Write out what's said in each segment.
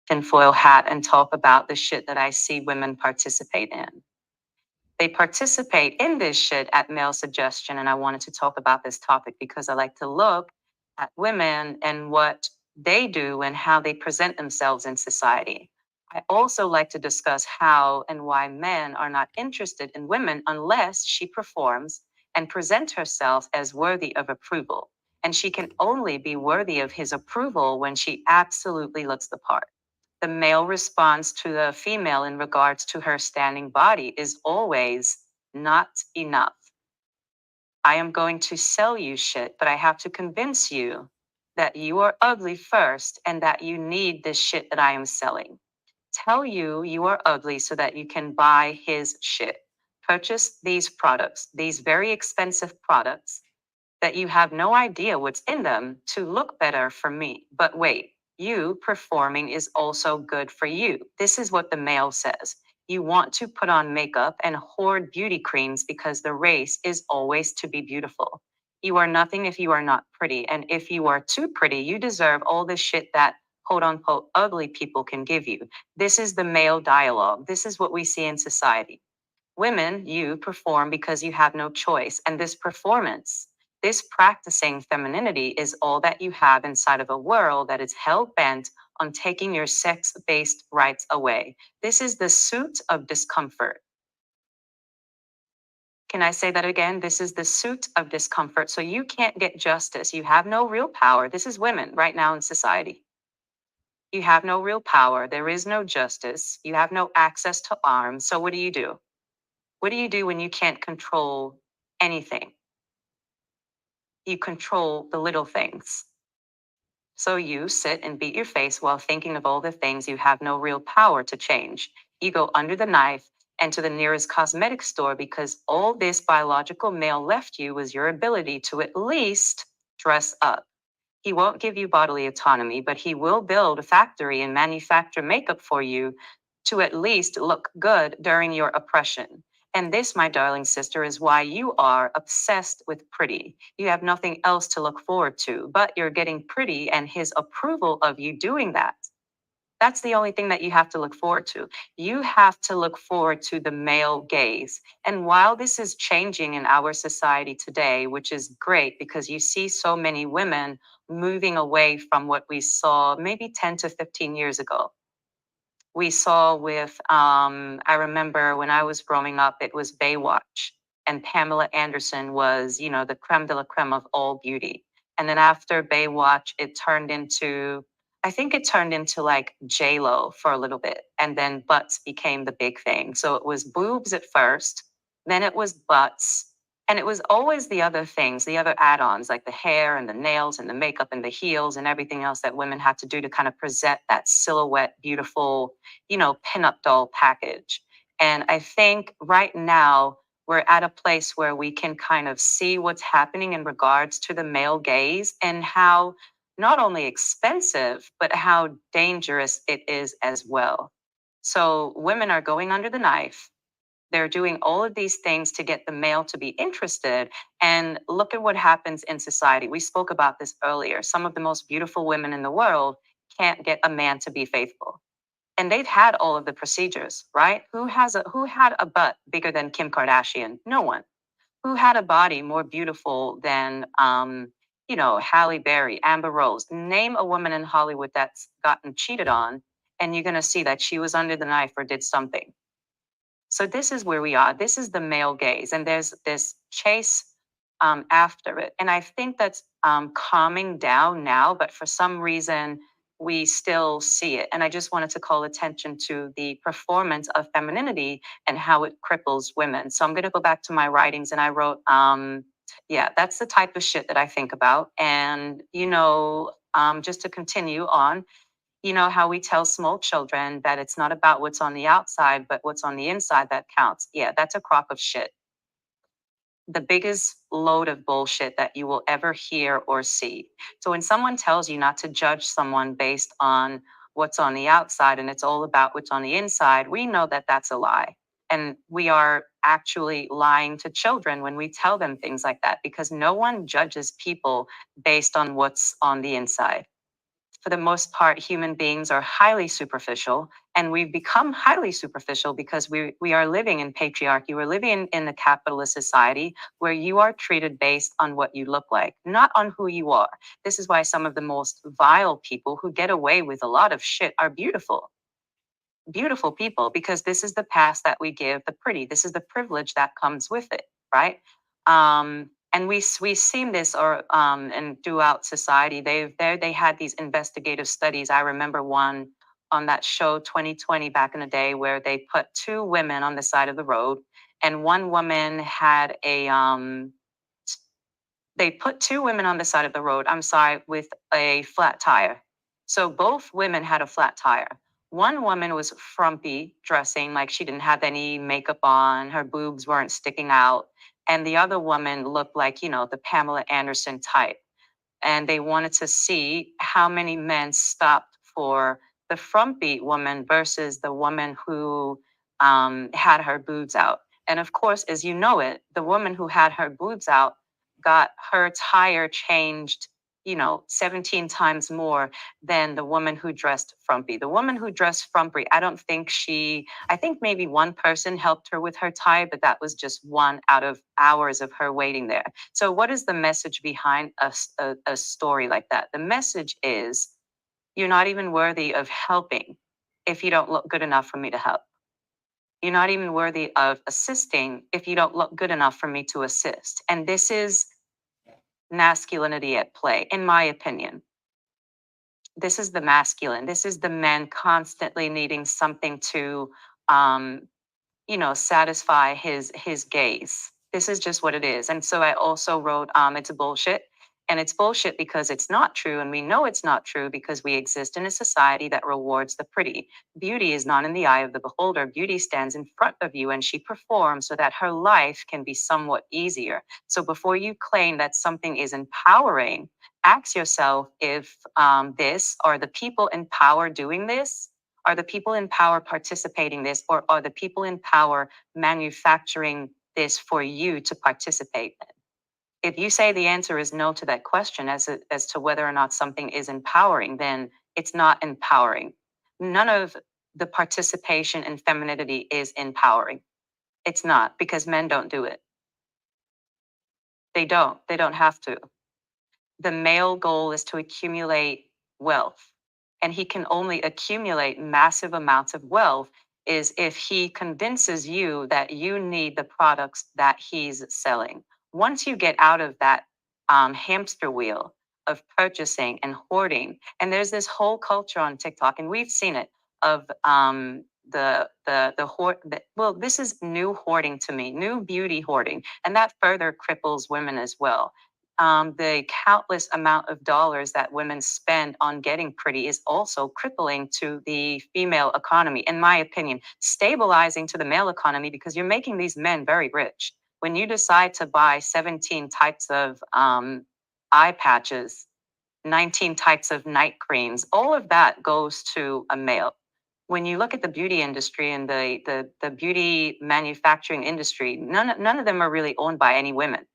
tinfoil hat and talk about the shit that I see women participate in. They participate in this shit at male suggestion. And I wanted to talk about this topic because I like to look at women and what they do and how they present themselves in society. I also like to discuss how and why men are not interested in women unless she performs and presents herself as worthy of approval. And she can only be worthy of his approval when she absolutely looks the part. The male response to the female in regards to her standing body is always not enough. I am going to sell you shit, but I have to convince you that you are ugly first and that you need this shit that I am selling. Tell you you are ugly so that you can buy his shit. Purchase these products, these very expensive products that you have no idea what's in them to look better for me. But wait, you performing is also good for you. This is what the male says. You want to put on makeup and hoard beauty creams because the race is always to be beautiful. You are nothing if you are not pretty. And if you are too pretty, you deserve all the shit that quote unquote ugly people can give you. This is the male dialogue. This is what we see in society. Women, you perform because you have no choice. And this performance, this practicing femininity is all that you have inside of a world that is hell bent on taking your sex based rights away. This is the suit of discomfort. Can I say that again? This is the suit of discomfort. So you can't get justice. You have no real power. This is women right now in society. You have no real power. There is no justice. You have no access to arms. So what do you do? What do you do when you can't control anything? You control the little things. So you sit and beat your face while thinking of all the things you have no real power to change. You go under the knife and to the nearest cosmetic store because all this biological male left you was your ability to at least dress up. He won't give you bodily autonomy, but he will build a factory and manufacture makeup for you to at least look good during your oppression. And this, my darling sister, is why you are obsessed with pretty. You have nothing else to look forward to, but you're getting pretty and his approval of you doing that. That's the only thing that you have to look forward to. You have to look forward to the male gaze. And while this is changing in our society today, which is great because you see so many women moving away from what we saw maybe 10 to 15 years ago. We saw with, I remember when I was growing up, it was Baywatch, and Pamela Anderson was, the creme de la creme of all beauty. And then after Baywatch, I think it turned into like J-Lo for a little bit. And then butts became the big thing. So it was boobs at first, then it was butts. And it was always the other things, the other add-ons, like the hair and the nails and the makeup and the heels and everything else that women had to do to kind of present that silhouette, beautiful, pinup doll package. And I think right now we're at a place where we can kind of see what's happening in regards to the male gaze and how not only expensive, but how dangerous it is as well. So women are going under the knife. They're doing all of these things to get the male to be interested. And look at what happens in society. We spoke about this earlier. Some of the most beautiful women in the world can't get a man to be faithful. And they've had all of the procedures, right? Who had a butt bigger than Kim Kardashian? No one. Who had a body more beautiful than Halle Berry, Amber Rose? Name a woman in Hollywood that's gotten cheated on, and you're gonna see that she was under the knife or did something. So this is where we are. This is the male gaze, and there's this chase after it. And I think that's calming down now, but for some reason, we still see it. And I just wanted to call attention to the performance of femininity and how it cripples women. So I'm going to go back to my writings, and I wrote, yeah, that's the type of shit that I think about. And, just to continue on, how we tell small children that it's not about what's on the outside, but what's on the inside that counts. Yeah, that's a crock of shit. The biggest load of bullshit that you will ever hear or see. So when someone tells you not to judge someone based on what's on the outside and it's all about what's on the inside, we know that that's a lie. And we are actually lying to children when we tell them things like that because no one judges people based on what's on the inside. For the most part, human beings are highly superficial, and we've become highly superficial because we are living in patriarchy. We're living in a capitalist society where you are treated based on what you look like, not on who you are. This is why some of the most vile people who get away with a lot of shit are beautiful, beautiful people, because this is the past that we give the pretty. This is the privilege that comes with it, right? And we've seen this, or and throughout society, they had these investigative studies. I remember one on that show 2020 back in the day, where they put two women on the side of the road, and one woman had a they put two women on the side of the road, I'm sorry, with a flat tire. So both women had a flat tire. One woman was frumpy dressing, like she didn't have any makeup on, her boobs weren't sticking out. And the other woman looked like, the Pamela Anderson type, and they wanted to see how many men stopped for the frumpy woman versus the woman who had her boobs out. And of course, as you know it, the woman who had her boobs out got her tire changed, 17 times more than the woman who dressed frumpy. The woman who dressed frumpy, I think maybe one person helped her with her tire, but that was just one out of hours of her waiting there. So, what is the message behind a story like that? The message is, you're not even worthy of helping if you don't look good enough for me to help. You're not even worthy of assisting if you don't look good enough for me to assist. And this is masculinity at play, in my opinion. This is the masculine. This is the man constantly needing something to um, satisfy his gaze. This is just what it is. And so I also wrote, it's a bullshit. And it's bullshit because it's not true. And we know it's not true because we exist in a society that rewards the pretty. Beauty is not in the eye of the beholder. Beauty stands in front of you, and she performs so that her life can be somewhat easier. So before you claim that something is empowering, ask yourself if this, are the people in power doing this? Are the people in power participating this, or are the people in power manufacturing this for you to participate in? If you say the answer is no to that question, as to whether or not something is empowering, then it's not empowering. None of the participation in femininity is empowering. It's not, because men don't do it. They don't. They don't have to. The male goal is to accumulate wealth, and he can only accumulate massive amounts of wealth is if he convinces you that you need the products that he's selling. Once you get out of that hamster wheel of purchasing and hoarding, and there's this whole culture on TikTok, and we've seen it, of the hoard. Well, this is new hoarding to me, new beauty hoarding, and that further cripples women as well. The countless amount of dollars that women spend on getting pretty is also crippling to the female economy, in my opinion, stabilizing to the male economy, because you're making these men very rich. When you decide to buy 17 types of eye patches, 19 types of night creams, all of that goes to a male. When you look at the beauty industry and the beauty manufacturing industry, none of them are really owned by any women.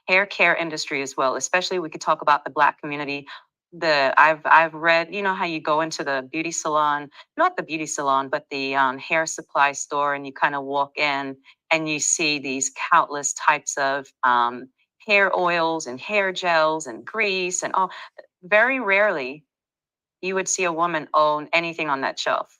Hair care industry as well, especially we could talk about the Black community. I've read, how you go into the beauty salon, not the beauty salon, but the hair supply store, and you kind of walk in and you see these countless types of hair oils and hair gels and grease and all. Very rarely you would see a woman own anything on that shelf.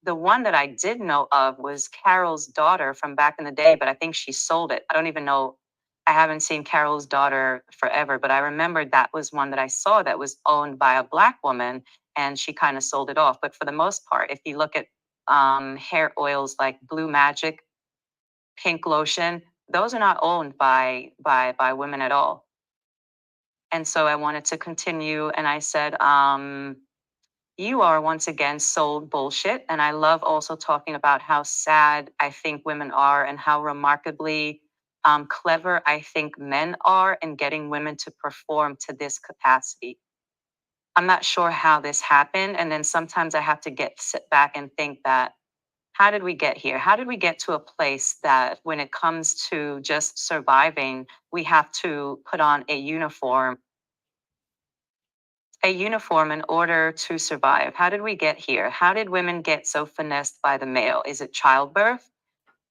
The one that I did know of was Carol's daughter from back in the day, but I think she sold it. I don't even know. I haven't seen Carol's daughter forever, but I remembered that was one that I saw that was owned by a Black woman, and she kind of sold it off. But for the most part, if you look at hair oils like Blue Magic, Pink Lotion, those are not owned by women at all. And so I wanted to continue, and I said, you are once again sold bullshit. And I love also talking about how sad I think women are, and how remarkably clever I think men are in getting women to perform to this capacity. I'm not sure how this happened. And then sometimes I have to sit back and think that, how did we get here? How did we get to a place that when it comes to just surviving, we have to put on a uniform a uniform in order to survive. How did we get here? How did women get so finessed by the male? Is it childbirth?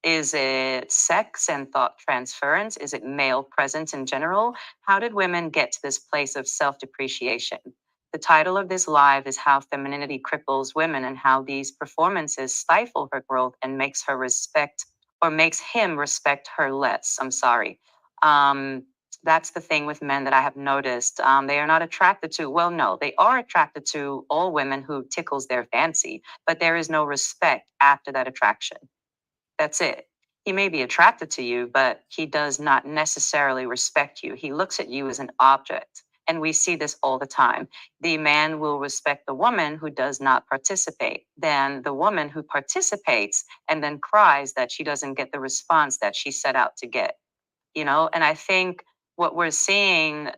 Is it sex and thought transference? Is it male presence in general? How did women get to this place of self depreciation? The title of this live is How Femininity Cripples Women and How These Performances Stifle Her Growth and Makes Her Respect or Makes Him Respect Her Less. I'm sorry. Um, that's the thing with men that I have noticed. They are not attracted to, well, no, they are attracted to all women who tickles their fancy, but there is no respect after that attraction. That's it. He may be attracted to you, but he does not necessarily respect you. He looks at you as an object. And we see this all the time. The man will respect the woman who does not participate. Then the woman who participates and then cries that she doesn't get the response that she set out to get. And I think what we're seeing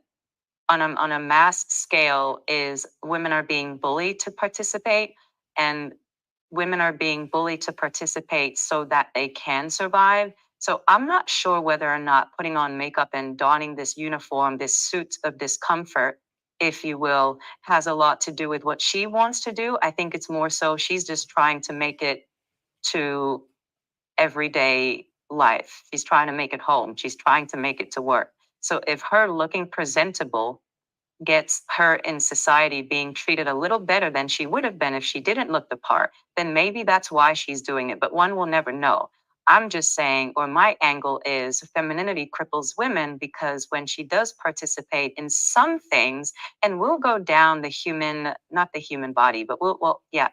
on a mass scale is women are being bullied to participate, and women are being bullied to participate so that they can survive. So I'm not sure whether or not putting on makeup and donning this uniform, this suit of discomfort, if you will, has a lot to do with what she wants to do. I think it's more so she's just trying to make it to everyday life. She's trying to make it home. She's trying to make it to work. So if her looking presentable gets her in society being treated a little better than she would have been if she didn't look the part, then maybe that's why she's doing it. But one will never know. I'm just saying, or my angle is femininity cripples women because when she does participate in some things, and we'll go down the human, not the human body, but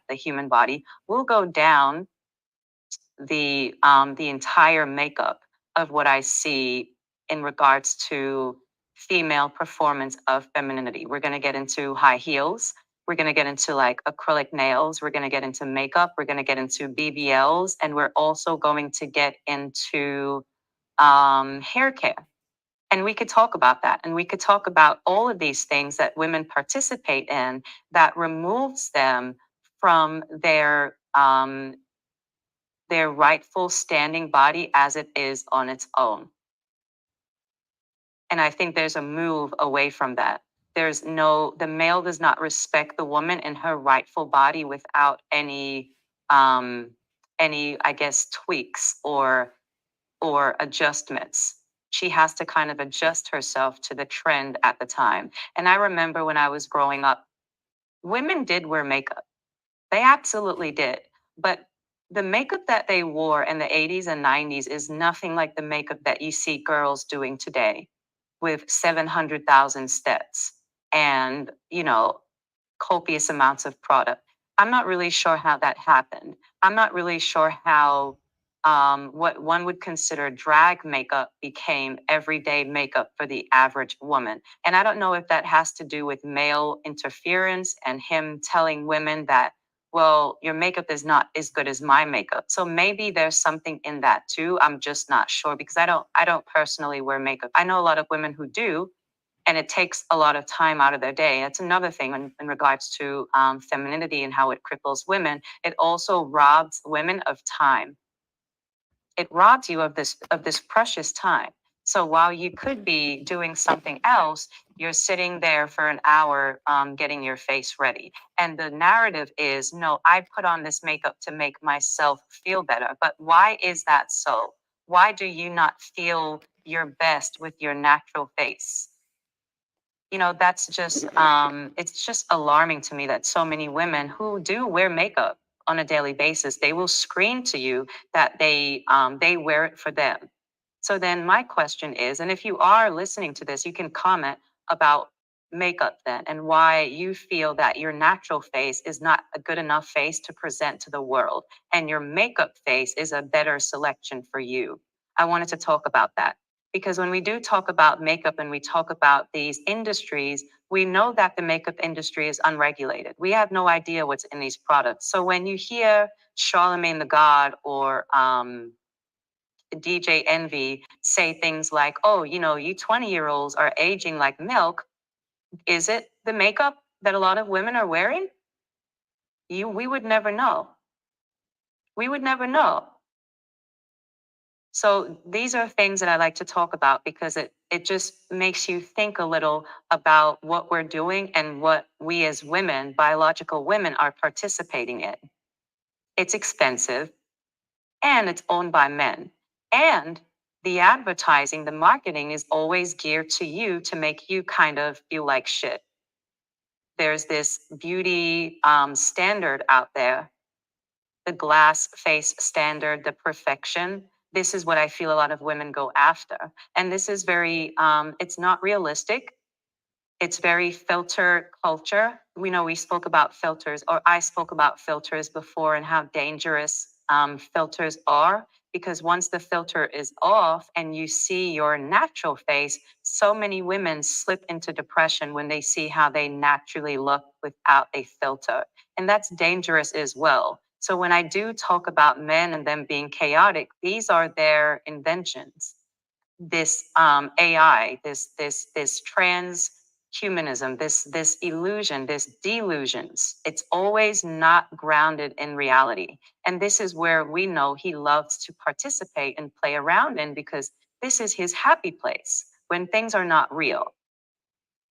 the human body, we'll go down the entire makeup of what I see in regards to female performance of femininity. We're going to get into high heels. We're going to get into like acrylic nails. We're going to get into makeup. We're going to get into BBLs. And we're also going to get into hair care. And we could talk about that. And we could talk about all of these things that women participate in that removes them from their rightful standing body as it is on its own. And I think there's a move away from that. The male does not respect the woman in her rightful body without um, I guess, tweaks or adjustments. She has to kind of adjust herself to the trend at the time. And I remember when I was growing up, women did wear makeup. They absolutely did. But the makeup that they wore in the 80s and 90s is nothing like the makeup that you see girls doing today with 700,000 steps and, copious amounts of product. I'm not really sure how that happened. I'm not really sure how what one would consider drag makeup became everyday makeup for the average woman. And I don't know if that has to do with male interference and him telling women that, well, your makeup is not as good as my makeup. So maybe there's something in that too. I'm just not sure because I don't personally wear makeup. I know a lot of women who do, and it takes a lot of time out of their day. That's another thing in regards to femininity and how it cripples women. It also robs women of time. It robs you of this precious time. So while you could be doing something else, you're sitting there for an hour getting your face ready. And the narrative is, no, I put on this makeup to make myself feel better. But why is that so? Why do you not feel your best with your natural face? That's just it's just alarming to me that so many women who do wear makeup on a daily basis, they will scream to you that they wear it for them. So then my question is, and if you are listening to this, you can comment about makeup then and why you feel that your natural face is not a good enough face to present to the world and your makeup face is a better selection for you. I wanted to talk about that because when we do talk about makeup and we talk about these industries, we know that the makeup industry is unregulated. We have no idea what's in these products. So when you hear Charlemagne the God or DJ Envy say things like, oh, you 20-year-olds are aging like milk. Is it the makeup that a lot of women are wearing? We would never know. We would never know. So these are things that I like to talk about because it just makes you think a little about what we're doing and what we as women, biological women, are participating in. It's expensive and it's owned by men. And the advertising, the marketing is always geared to you to make you kind of feel like shit. There's this beauty standard out there, the glass face standard, the perfection. This is what I feel a lot of women go after. And this is very, it's not realistic. It's very filter culture. We know we spoke about filters, or I spoke about filters before and how dangerous filters are. Because once the filter is off and you see your natural face, so many women slip into depression when they see how they naturally look without a filter. And that's dangerous as well. So when I do talk about men and them being chaotic, these are their inventions. This AI, this transhumanism, this illusion, this delusions. It's always not grounded in reality. And this is where we know he loves to participate and play around in, because this is his happy place when things are not real.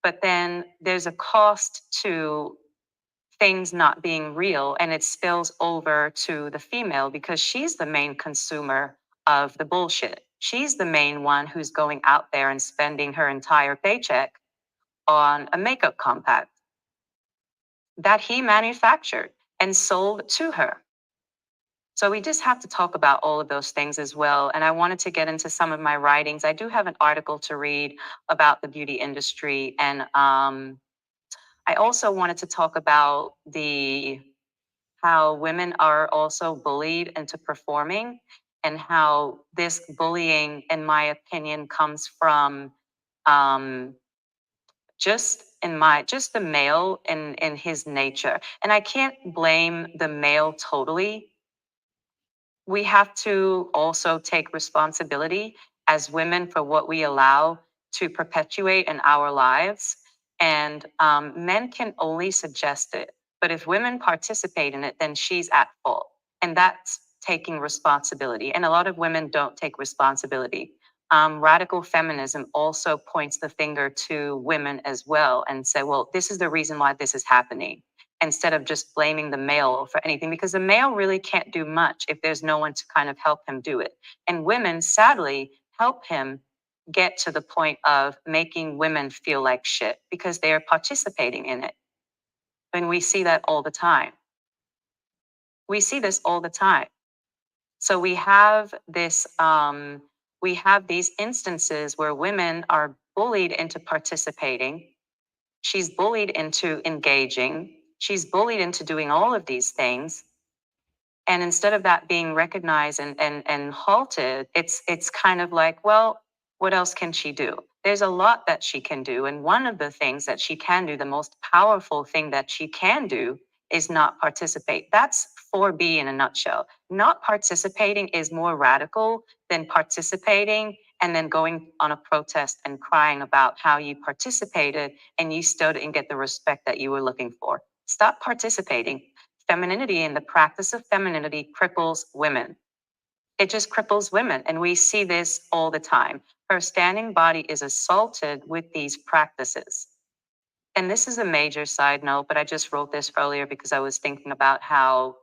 But then there's a cost to things not being real, and it spills over to the female because she's the main consumer of the bullshit. She's the main one who's going out there and spending her entire paycheck on a makeup compact that he manufactured and sold to her. So we just have to talk about all of those things as well. And I wanted to get into some of my writings. I do have an article to read about the beauty industry, and I also wanted to talk about the how women are also bullied into performing, and how this bullying, in my opinion, comes from um, just the male in his nature. And I can't blame the male totally. We have to also take responsibility as women for what we allow to perpetuate in our lives. And men can only suggest it. But if women participate in it, then she's at fault. And that's taking responsibility. And a lot of women don't take responsibility. Radical feminism also points the finger to women as well and say, well, this is the reason why this is happening, instead of just blaming the male for anything, because the male really can't do much if there's no one to kind of help him do it. And women, sadly, help him get to the point of making women feel like shit because they are participating in it. And we see that all the time. We see this all the time. So we have these instances where women are bullied into participating. She's bullied into engaging. She's bullied into doing all of these things. And instead of that being recognized and halted, it's kind of like, well, what else can she do? There's a lot that she can do. And one of the things that she can do, the most powerful thing that she can do, is not participate. That's 4B in a nutshell. Not participating is more radical than participating and then going on a protest and crying about how you participated and you still didn't get the respect that you were looking for. Stop participating. Femininity and the practice of femininity cripples women. It just cripples women. And we see this all the time. Her standing body is assaulted with these practices. And this is a major side note, but I just wrote this earlier because I was thinking about how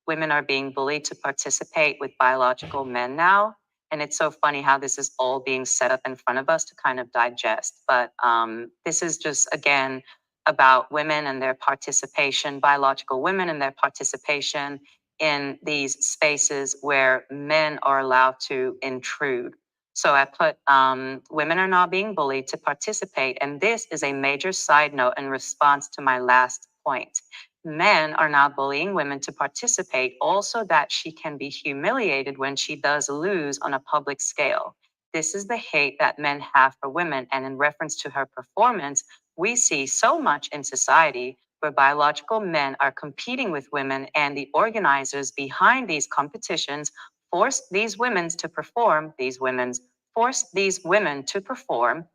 women are being bullied to participate with biological men now. And it's so funny how this is all being set up in front of us to kind of digest. But this is just, again, about women and their participation, biological women and their participation in these spaces where men are allowed to intrude. So I put women are not being bullied to participate. And this is a major side note in response to my last point. Men are not bullying women to participate, also that she can be humiliated when she does lose on a public scale. This is the hate that men have for women. And in reference to her performance, we see so much in society where biological men are competing with women, and the organizers behind these competitions force these women to perform, force these women to perform,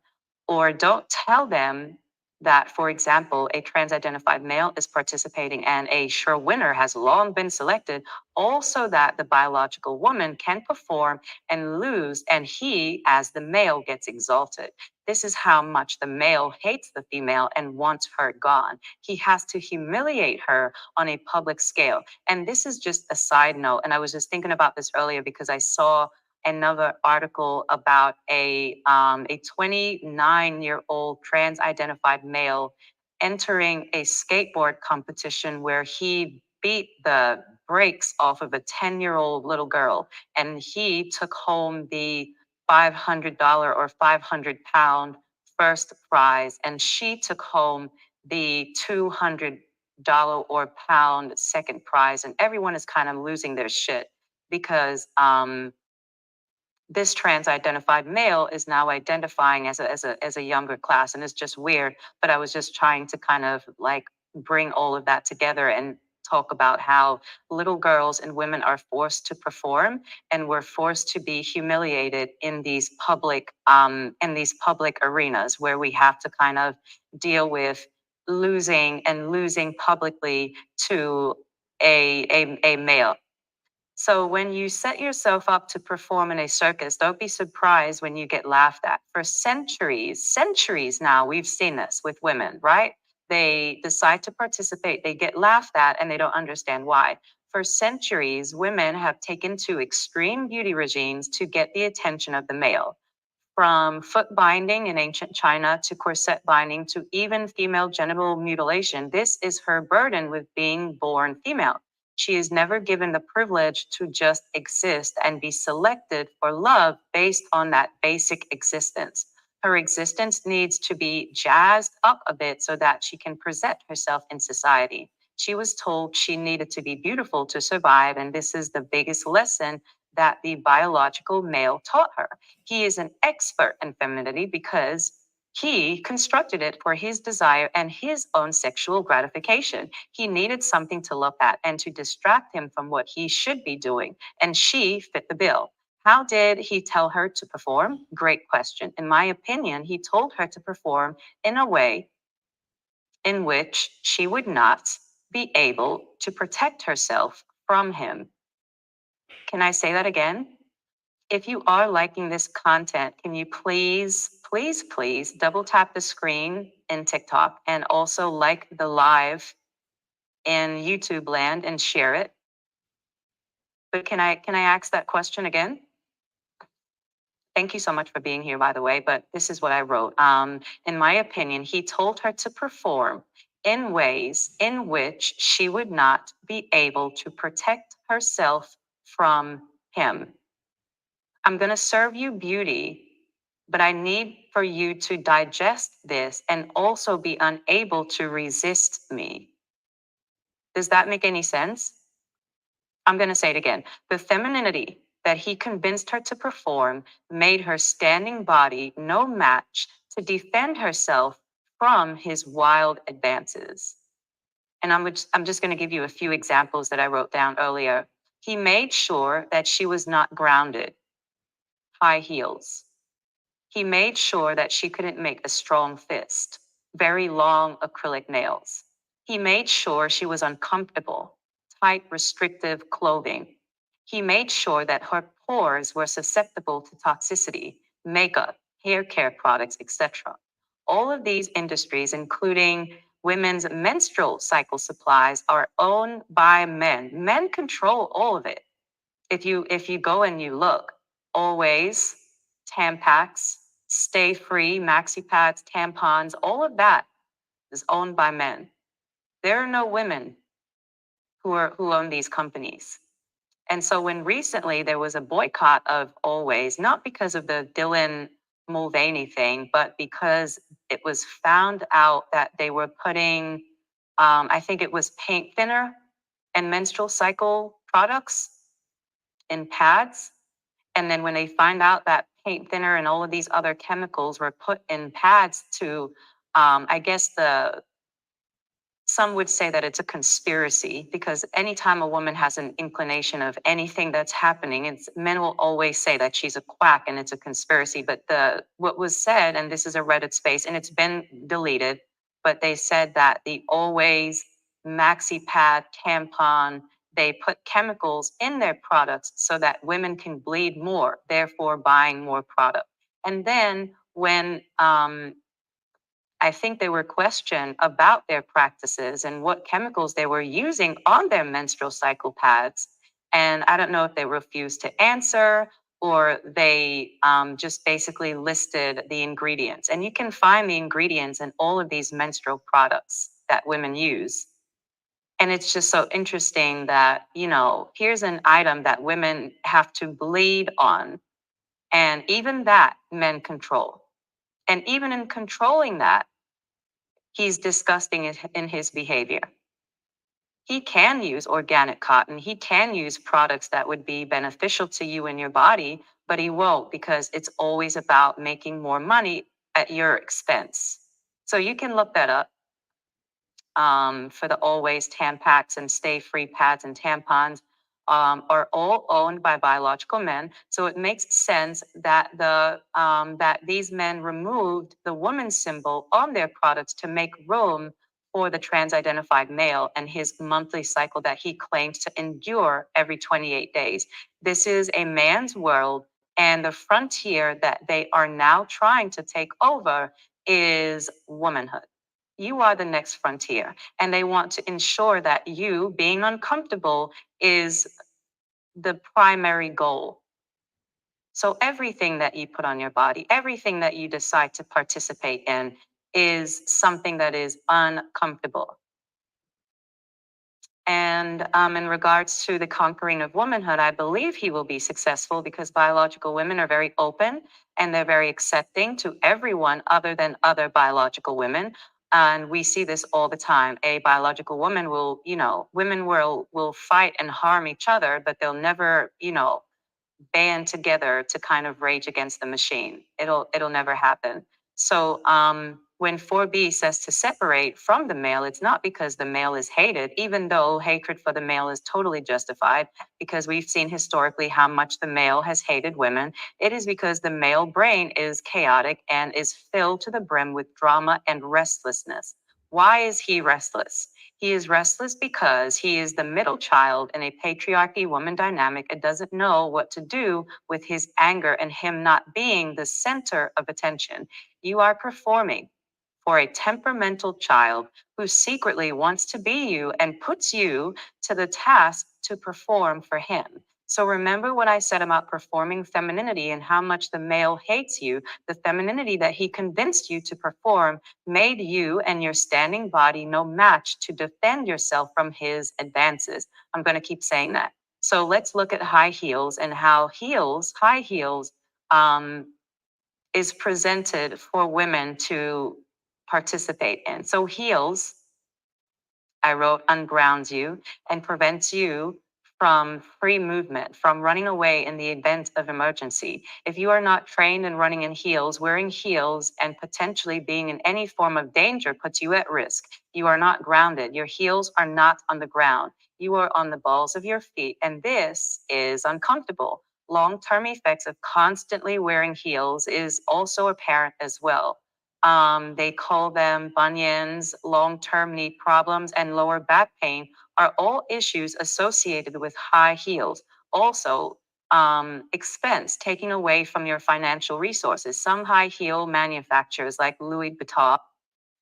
or don't tell them that, for example, a trans identified male is participating and a sure winner has long been selected, also that the biological woman can perform and lose, and he, as the male, gets exalted. This is how much the male hates the female and wants her gone. He has to humiliate her on a public scale. And this is just a side note. And I was just thinking about this earlier because I saw another article about a 29-year-old trans-identified male entering a skateboard competition where he beat the brakes off of a 10-year-old little girl, and he took home the $500 or 500-pound first prize, and she took home the $200 or pound second prize, and everyone is kind of losing their shit because this trans identified male is now identifying as a younger class, and it's just weird. But I was just trying to kind of like bring all of that together and talk about how little girls and women are forced to perform, and we're forced to be humiliated in these public arenas where we have to kind of deal with losing publicly to a male. So when you set yourself up to perform in a circus, don't be surprised when you get laughed at. For centuries now, we've seen this with women, right? They decide to participate, they get laughed at, and they don't understand why. For centuries, women have taken to extreme beauty regimes to get the attention of the male. From foot binding in ancient China to corset binding to even female genital mutilation, this is her burden with being born female. She is never given the privilege to just exist and be selected for love based on that basic existence. Her existence needs to be jazzed up a bit so that she can present herself in society. She was told she needed to be beautiful to survive, and this is the biggest lesson that the biological male taught her. He is an expert in femininity because he constructed it for his desire and his own sexual gratification. He needed something to look at and to distract him from what he should be doing, and she fit the bill. How did he tell her to perform? Great question. In my opinion, he told her to perform in a way in which she would not be able to protect herself from him. Can I say that again? If you are liking this content, can you please double tap the screen in TikTok and also like the live in YouTube land and share it? But can I ask that question again? Thank you so much for being here, by the way. But this is what I wrote. In my opinion, he told her to perform in ways in which she would not be able to protect herself from him. I'm going to serve you beauty, but I need for you to digest this and also be unable to resist me. Does that make any sense? I'm going to say it again. The femininity that he convinced her to perform made her standing body no match to defend herself from his wild advances. And I'm just going to give you a few examples that I wrote down earlier. He made sure that she was not grounded. High heels. He made sure that she couldn't make a strong fist, very long acrylic nails. He made sure she was uncomfortable, tight, restrictive clothing. He made sure that her pores were susceptible to toxicity, makeup, hair care products, etc. All of these industries, including women's menstrual cycle supplies, are owned by men. Men control all of it. If you go and you look, Always, Tampax, Stay Free, Maxi Pads, tampons, all of that is owned by men. There are no women who own these companies. And so when recently there was a boycott of Always, not because of the Dylan Mulvaney thing, but because it was found out that they were putting, I think it was paint thinner and menstrual cycle products in pads. And then when they find out that paint thinner and all of these other chemicals were put in pads to, I guess some would say that it's a conspiracy, because anytime a woman has an inclination of anything that's happening, men will always say that she's a quack and it's a conspiracy. But what was said, and this is a Reddit space and it's been deleted, but they said that the Always maxi pad tampon, they put chemicals in their products so that women can bleed more, therefore buying more product. And then when I think they were questioned about their practices and what chemicals they were using on their menstrual cycle pads. And I don't know if they refused to answer or they just basically listed the ingredients. And you can find the ingredients in all of these menstrual products that women use. And it's just so interesting that, here's an item that women have to bleed on. And even that men control. And even in controlling that, he's disgusting in his behavior. He can use organic cotton. He can use products that would be beneficial to you and your body, but he won't because it's always about making more money at your expense. So you can look that up for the Always Tampax and Stay Free pads and tampons are all owned by biological men. So it makes sense that that these men removed the woman symbol on their products to make room for the trans-identified male and his monthly cycle that he claims to endure every 28 days. This is a man's world, and the frontier that they are now trying to take over is womanhood. You are the next frontier, and they want to ensure that you being uncomfortable is the primary goal. So everything that you put on your body, everything that you decide to participate in is something that is uncomfortable. And in regards to the conquering of womanhood, I believe he will be successful because biological women are very open and they're very accepting to everyone other than other biological women. And we see this all the time. A biological woman will, women will fight and harm each other, but they'll never, band together to kind of rage against the machine. It'll never happen. So when 4B says to separate from the male, it's not because the male is hated, even though hatred for the male is totally justified, because we've seen historically how much the male has hated women. It is because the male brain is chaotic and is filled to the brim with drama and restlessness. Why is he restless? He is restless because he is the middle child in a patriarchy woman dynamic and doesn't know what to do with his anger and him not being the center of attention. You are performing for a temperamental child who secretly wants to be you and puts you to the task to perform for him. So remember what I said about performing femininity and how much the male hates you. The femininity that he convinced you to perform made you and your standing body no match to defend yourself from his advances. I'm going to keep saying that. So let's look at high heels and how high heels, is presented for women to participate in. So heels, I wrote, ungrounds you and prevents you from free movement, from running away in the event of emergency. If you are not trained in running in heels, wearing heels and potentially being in any form of danger puts you at risk. You are not grounded. Your heels are not on the ground. You are on the balls of your feet, and this is uncomfortable. Long-term effects of constantly wearing heels is also apparent as well. They call them bunions, long-term knee problems, and lower back pain are all issues associated with high heels. Also, expense taking away from your financial resources. Some high heel manufacturers like Louis Vuitton,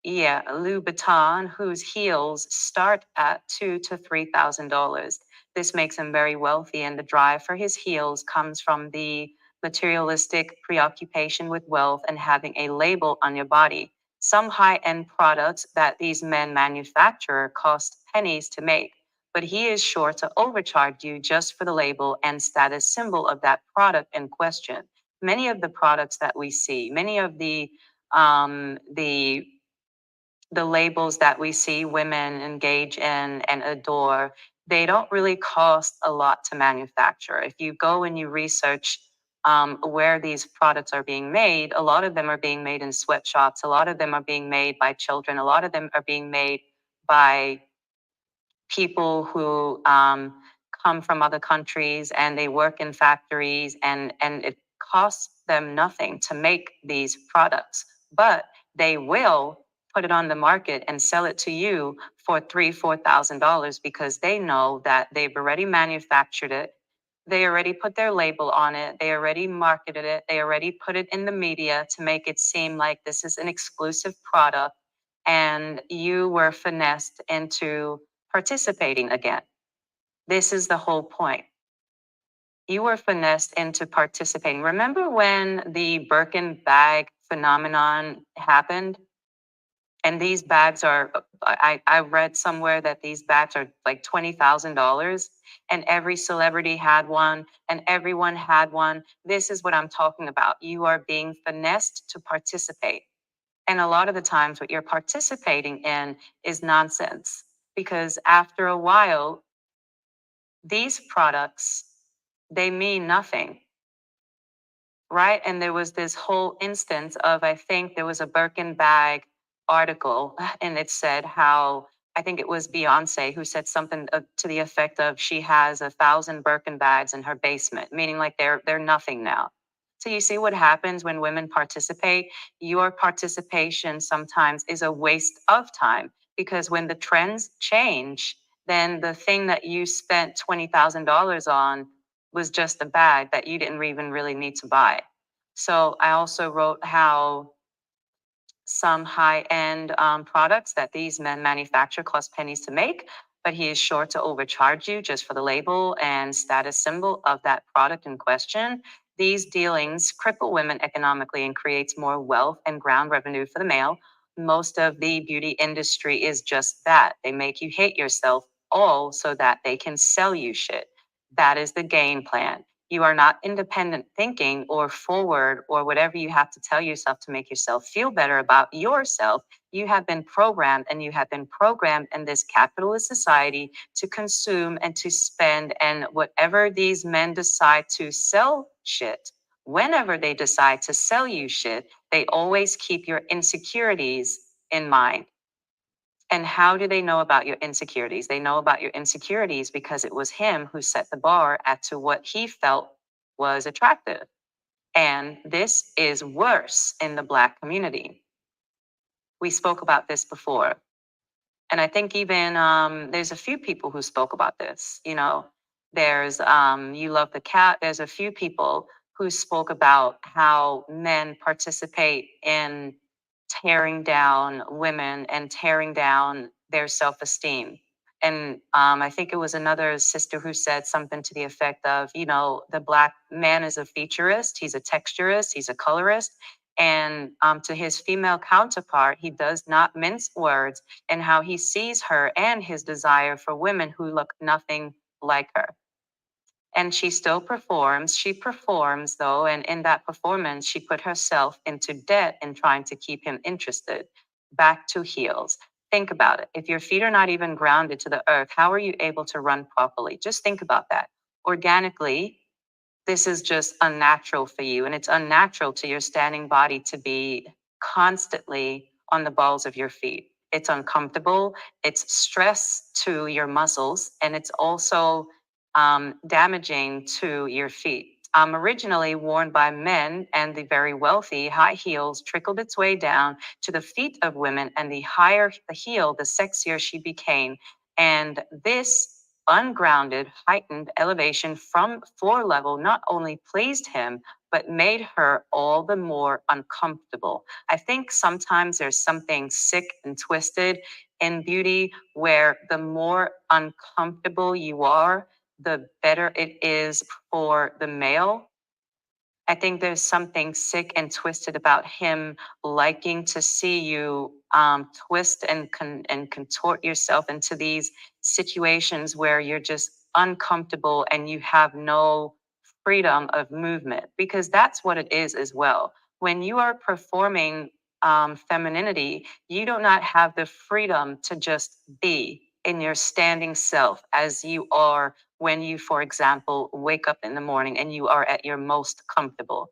Louis Vuitton, whose heels start at $2,000 to $3,000. This makes him very wealthy, and the drive for his heels comes from the materialistic preoccupation with wealth and having a label on your body. Some high-end products that these men manufacture cost pennies to make, but he is sure to overcharge you just for the label and status symbol of that product in question. Many of the products that we see, many of the labels that we see women engage in and adore, they don't really cost a lot to manufacture. If you go and you research where these products are being made, a lot of them are being made in sweatshops, a lot of them are being made by children, a lot of them are being made by people who come from other countries and they work in factories, and it costs them nothing to make these products, but they will put it on the market and sell it to you for $3,000, $4,000 because they know that they've already manufactured it. They already put their label on it. They already marketed it. They already put it in the media to make it seem like this is an exclusive product. And you were finessed into participating again. This is the whole point. You were finessed into participating. Remember when the Birkin bag phenomenon happened? And these bags are, I read somewhere that these bags are like $20,000 and every celebrity had one and everyone had one. This is what I'm talking about. You are being finessed to participate. And a lot of the times, what you're participating in is nonsense because after a while, these products, they mean nothing, right? And there was this whole instance of, I think there was a Birkin bag article, and it said how, I think it was Beyonce who said something to the effect of she has 1,000 Birkin bags in her basement, meaning like they're nothing now. So you see what happens when women participate? Your participation sometimes is a waste of time because when the trends change, then the thing that you spent $20,000 on was just a bag that you didn't even really need to buy. So I also wrote how some high-end products that these men manufacture cost pennies to make, but he is sure to overcharge you just for the label and status symbol of that product in question. These dealings cripple women economically and creates more wealth and ground revenue for the male. Most of the beauty industry is just that. They make you hate yourself all so that they can sell you shit. That is the game plan. You are not independent thinking or forward or whatever you have to tell yourself to make yourself feel better about yourself. You have been programmed, and you have been programmed in this capitalist society to consume and to spend. And whatever these men decide to sell shit, whenever they decide to sell you shit, they always keep your insecurities in mind. And how do they know about your insecurities? They know about your insecurities because it was him who set the bar at to what he felt was attractive. And this is worse in the Black community. We spoke about this before. And I think even there's a few people who spoke about this. You know, there's You Love the Cat. There's a few people who spoke about how men participate in tearing down women and tearing down their self-esteem. And I think it was another sister who said something to the effect of, you know, the Black man is a featurist, he's a texturist, he's a colorist. And to his female counterpart, he does not mince words in how he sees her and his desire for women who look nothing like her. And she still performs. She performs, though, and in that performance, she put herself into debt in trying to keep him interested. Back to heels. Think about it. If your feet are not even grounded to the earth, how are you able to run properly? Just think about that. Organically, this is just unnatural for you, and it's unnatural to your standing body to be constantly on the balls of your feet. It's uncomfortable, it's stress to your muscles, and it's also damaging to your feet. Originally worn by men and the very wealthy, high heels trickled its way down to the feet of women, and the higher the heel, the sexier she became. And this ungrounded, heightened elevation from floor level not only pleased him, but made her all the more uncomfortable. I think sometimes there's something sick and twisted in beauty where the more uncomfortable you are, the better it is for the male. I think there's something sick and twisted about him liking to see you twist and contort yourself into these situations where you're just uncomfortable and you have no freedom of movement, because that's what it is as well. When you are performing femininity, you do not have the freedom to just be in your standing self as you are when you, for example, wake up in the morning and you are at your most comfortable.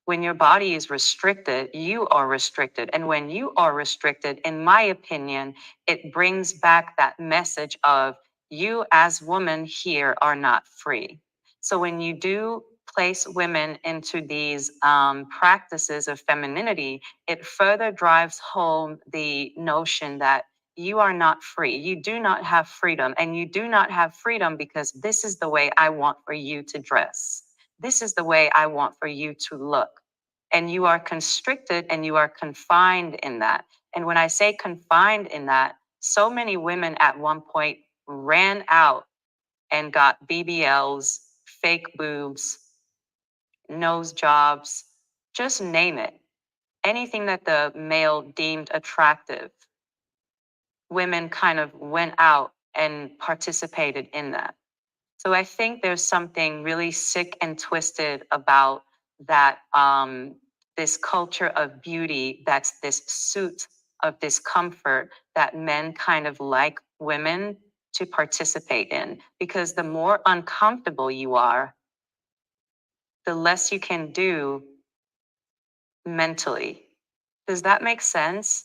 When your body is restricted, you are restricted. And when you are restricted, in my opinion, it brings back that message of you as women here are not free. So when you do place women into these practices of femininity, it further drives home the notion that you are not free. You do not have freedom. And you do not have freedom because this is the way I want for you to dress. This is the way I want for you to look. And you are constricted and you are confined in that. And when I say confined in that, so many women at one point ran out and got BBLs, fake boobs, nose jobs, just name it. Anything that the male deemed attractive, women kind of went out and participated in that. So I think there's something really sick and twisted about that this culture of beauty that's this suit of discomfort that men kind of like women to participate in. Because the more uncomfortable you are, the less you can do mentally. Does that make sense?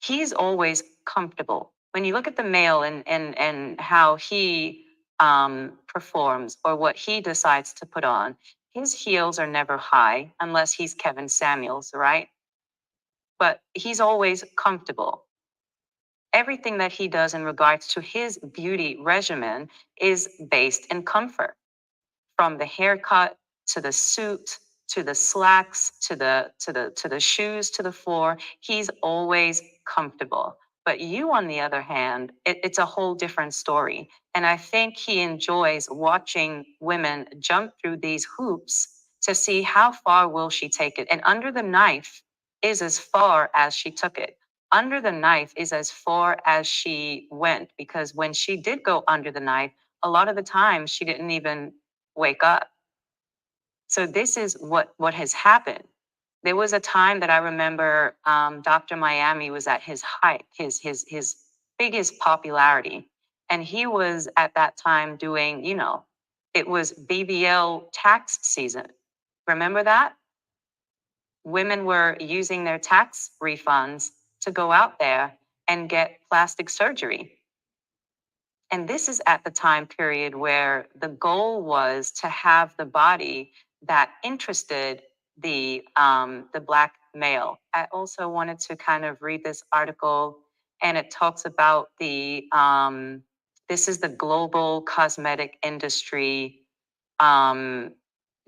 He's always comfortable. When you look at the male and how he performs or what he decides to put on, his heels are never high unless he's Kevin Samuels, right? But he's always comfortable. Everything that he does in regards to his beauty regimen is based in comfort, from the haircut to the suit to the slacks to the shoes to the floor. He's always comfortable. But you, on the other hand, it's a whole different story. And I think he enjoys watching women jump through these hoops to see how far will she take it. And under the knife is as far as she took it. Under the knife is as far as she went, because when she did go under the knife, a lot of the time she didn't even wake up. So this is what has happened. There was a time that I remember Dr. Miami was at his height, his biggest popularity. And he was at that time doing, it was BBL tax season. Remember that? Women were using their tax refunds to go out there and get plastic surgery. And this is at the time period where the goal was to have the body that interested the black male. I also wanted to kind of read this article, and it talks about this is the global cosmetic industry, um,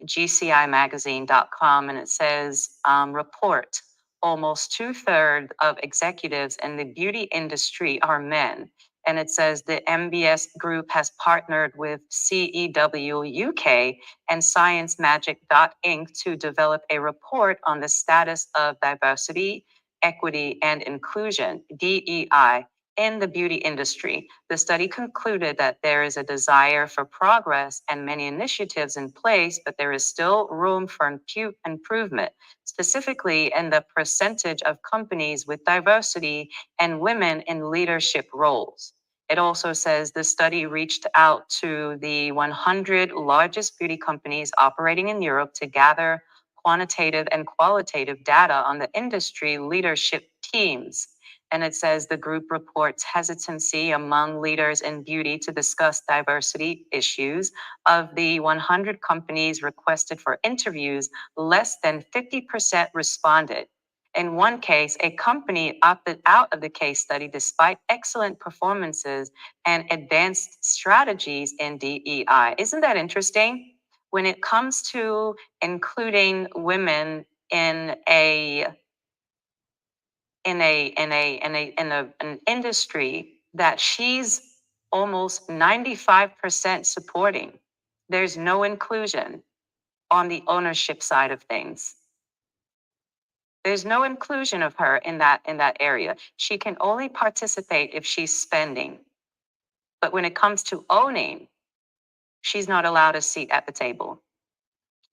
GCImagazine.com, and it says, report almost 2/3 of executives in the beauty industry are men. And it says the MBS group has partnered with CEW UK and ScienceMagic.inc to develop a report on the status of diversity, equity, and inclusion, DEI, in the beauty industry. The study concluded that there is a desire for progress and many initiatives in place, but there is still room for improvement, specifically in the percentage of companies with diversity and women in leadership roles. It also says the study reached out to the 100 largest beauty companies operating in Europe to gather quantitative and qualitative data on the industry leadership teams. And it says the group reports hesitancy among leaders in beauty to discuss diversity issues. Of the 100 companies requested for interviews, less than 50% responded. In one case, a company opted out of the case study despite excellent performances and advanced strategies in DEI. Isn't that interesting? When it comes to including women in an industry that she's almost 95% supporting, there's no inclusion on the ownership side of things. There's no inclusion of her in that area. She can only participate if she's spending. But when it comes to owning, she's not allowed a seat at the table.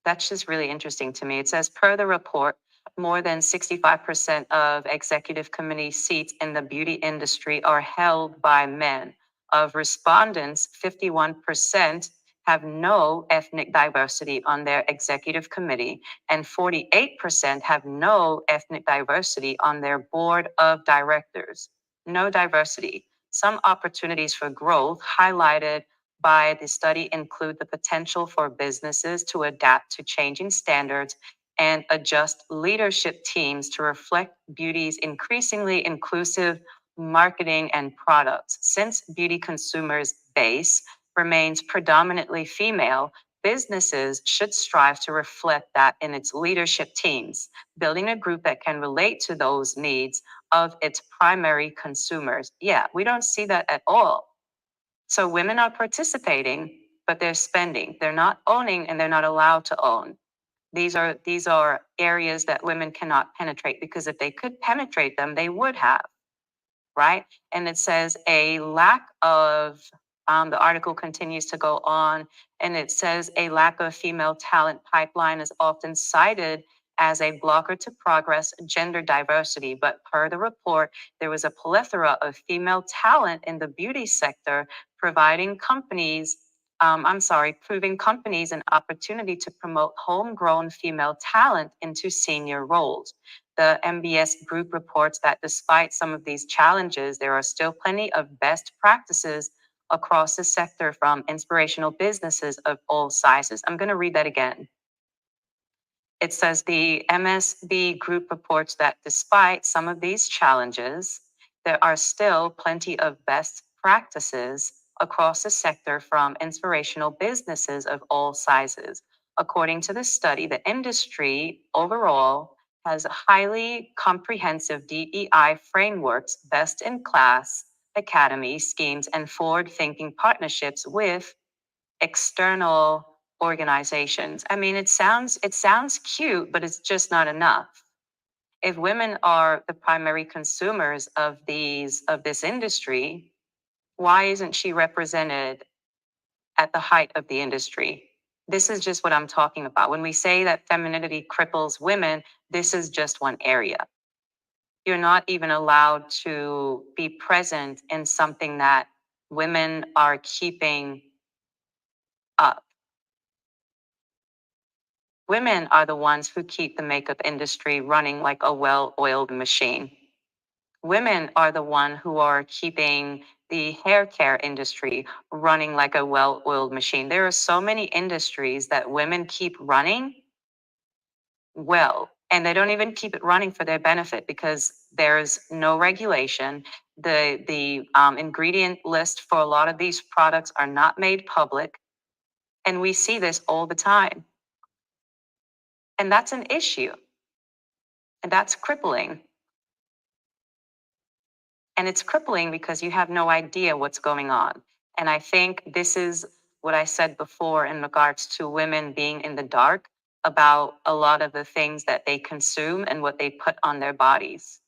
That's just really interesting to me. It says, per the report, more than 65% of executive committee seats in the beauty industry are held by men. Of respondents, 51% have no ethnic diversity on their executive committee, and 48% have no ethnic diversity on their board of directors. No diversity. Some opportunities for growth highlighted by the study include the potential for businesses to adapt to changing standards and adjust leadership teams to reflect beauty's increasingly inclusive marketing and products. Since beauty consumers' base remains predominantly female, businesses should strive to reflect that in its leadership teams, building a group that can relate to those needs of its primary consumers. Yeah, we don't see that at all. So women are participating, but they're spending. They're not owning and they're not allowed to own. These are areas that women cannot penetrate, because if they could penetrate them, they would have, right? And it says a lack of, the article continues to go on, and it says a lack of female talent pipeline is often cited as a blocker to progress gender diversity. But per the report, there was a plethora of female talent in the beauty sector, providing companies, proving companies an opportunity to promote homegrown female talent into senior roles. The MBS group reports that despite some of these challenges, there are still plenty of best practices across the sector from inspirational businesses of all sizes. I'm going to read that again. It says the MSB group reports that despite some of these challenges, there are still plenty of best practices across the sector from inspirational businesses of all sizes. According to the study, the industry overall has highly comprehensive DEI frameworks, best in class academy schemes, and forward thinking partnerships with external organizations. I mean, it sounds cute, but it's just not enough. If women are the primary consumers of this industry, why isn't she represented at the height of the industry? This is just what I'm talking about. When we say that femininity cripples women, this is just one area. You're not even allowed to be present in something that women are keeping up. Women are the ones who keep the makeup industry running like a well-oiled machine. Women are the one who are keeping the hair care industry running like a well-oiled machine. There are so many industries that women keep running well, and they don't even keep it running for their benefit because there's no regulation. The ingredient list for a lot of these products are not made public, and we see this all the time. And that's an issue, and that's crippling. And it's crippling because you have no idea what's going on. And I think this is what I said before in regards to women being in the dark about a lot of the things that they consume and what they put on their bodies.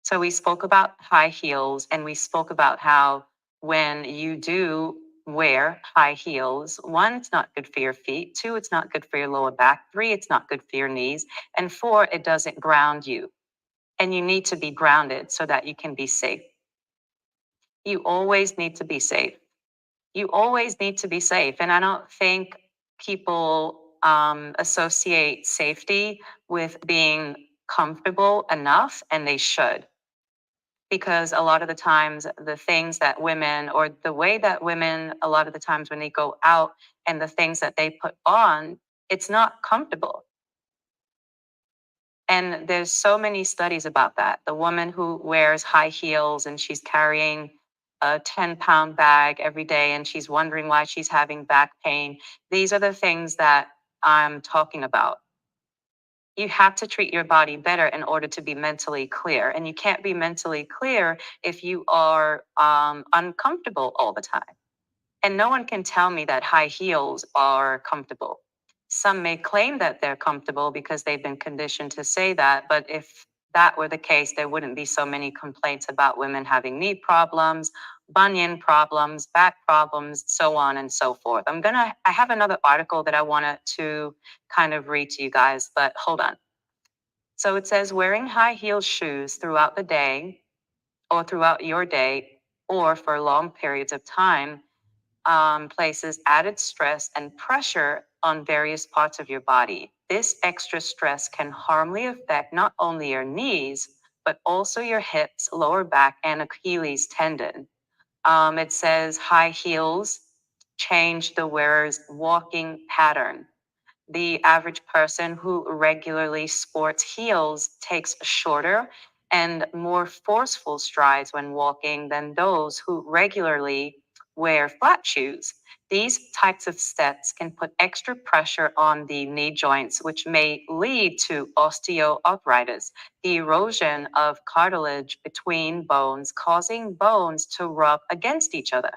So we spoke about high heels, and we spoke about how when you do wear high heels, one, it's not good for your feet. Two, it's not good for your lower back. Three, it's not good for your knees. And four, it doesn't ground you. And you need to be grounded so that you can be safe. You always need to be safe. You always need to be safe. And I don't think people associate safety with being comfortable enough, and they should. Because a lot of the times, the things that women, or the way that women, a lot of the times when they go out and the things that they put on, it's not comfortable. And there's so many studies about that. The woman who wears high heels and she's carrying a 10-pound bag every day and she's wondering why she's having back pain. These are the things that I'm talking about. You have to treat your body better in order to be mentally clear. And you can't be mentally clear if you are uncomfortable all the time. And no one can tell me that high heels are comfortable. Some may claim that they're comfortable because they've been conditioned to say that, but if that were the case, there wouldn't be so many complaints about women having knee problems, bunion problems, back problems, so on and so forth. I have another article that I wanted to kind of read to you guys, but hold on. So it says wearing high heel shoes throughout the day or throughout your day or for long periods of time places added stress and pressure on various parts of your body. This extra stress can harmfully affect not only your knees, but also your hips, lower back, and Achilles tendon. It says high heels change the wearer's walking pattern. The average person who regularly sports heels takes shorter and more forceful strides when walking than those who regularly wear flat shoes. These types of steps can put extra pressure on the knee joints, which may lead to osteoarthritis, the erosion of cartilage between bones, causing bones to rub against each other.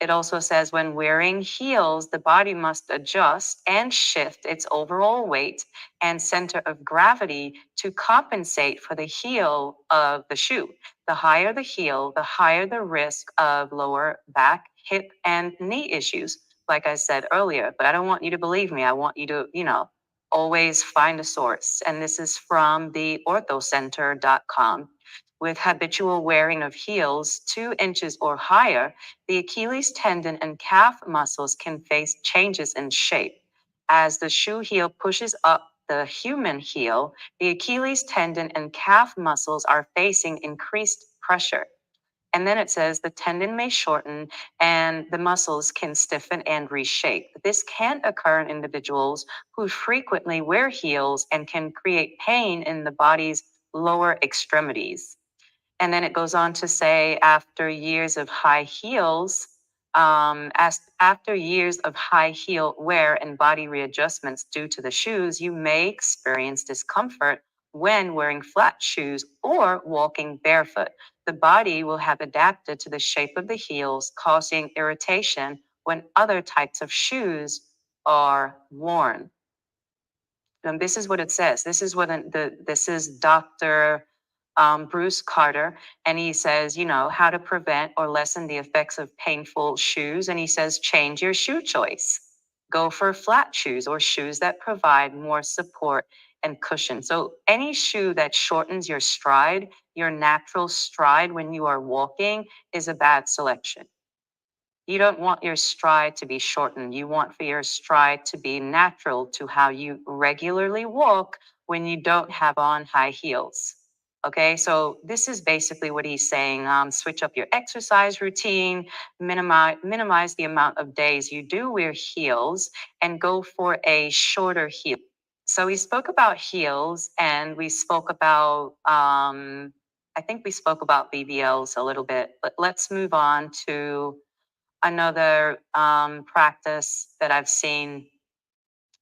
It also says when wearing heels, the body must adjust and shift its overall weight and center of gravity to compensate for the heel of the shoe. The higher the heel, the higher the risk of lower back, hip, and knee issues, like I said earlier. But I don't want you to believe me. I want you to, always find a source. And this is from the orthocenter.com. With habitual wearing of heels 2 inches or higher, the Achilles tendon and calf muscles can face changes in shape. As the shoe heel pushes up the human heel, the Achilles tendon and calf muscles are facing increased pressure. And then it says the tendon may shorten and the muscles can stiffen and reshape. This can occur in individuals who frequently wear heels and can create pain in the body's lower extremities. And then it goes on to say, after years of high heels, after years of high heel wear and body readjustments due to the shoes, you may experience discomfort when wearing flat shoes or walking barefoot. The body will have adapted to the shape of the heels, causing irritation when other types of shoes are worn. And this is what it says. This is what this is Dr. Bruce Carter, and he says, how to prevent or lessen the effects of painful shoes. And he says, change your shoe choice. Go for flat shoes or shoes that provide more support and cushion. So any shoe that shortens your stride, your natural stride when you are walking, is a bad selection. You don't want your stride to be shortened. You want for your stride to be natural to how you regularly walk when you don't have on high heels. Okay, so this is basically what he's saying. Switch up your exercise routine, minimize the amount of days you do wear heels, and go for a shorter heel. So we spoke about heels, and we spoke about I think we spoke about BBLs a little bit, but let's move on to another practice that I've seen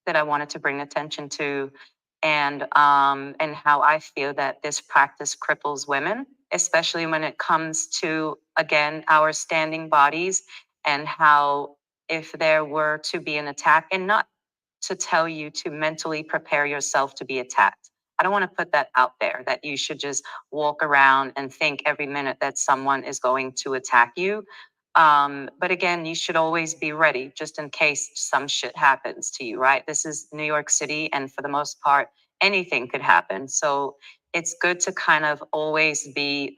that I wanted to bring attention to, and how I feel that this practice cripples women, especially when it comes to, again, our standing bodies, and how if there were to be an attack, and not to tell you to mentally prepare yourself to be attacked. I don't want to put that out there that you should just walk around and think every minute that someone is going to attack you. But again, you should always be ready just in case some shit happens to you, right? This is New York City, and for the most part, anything could happen. So it's good to kind of always be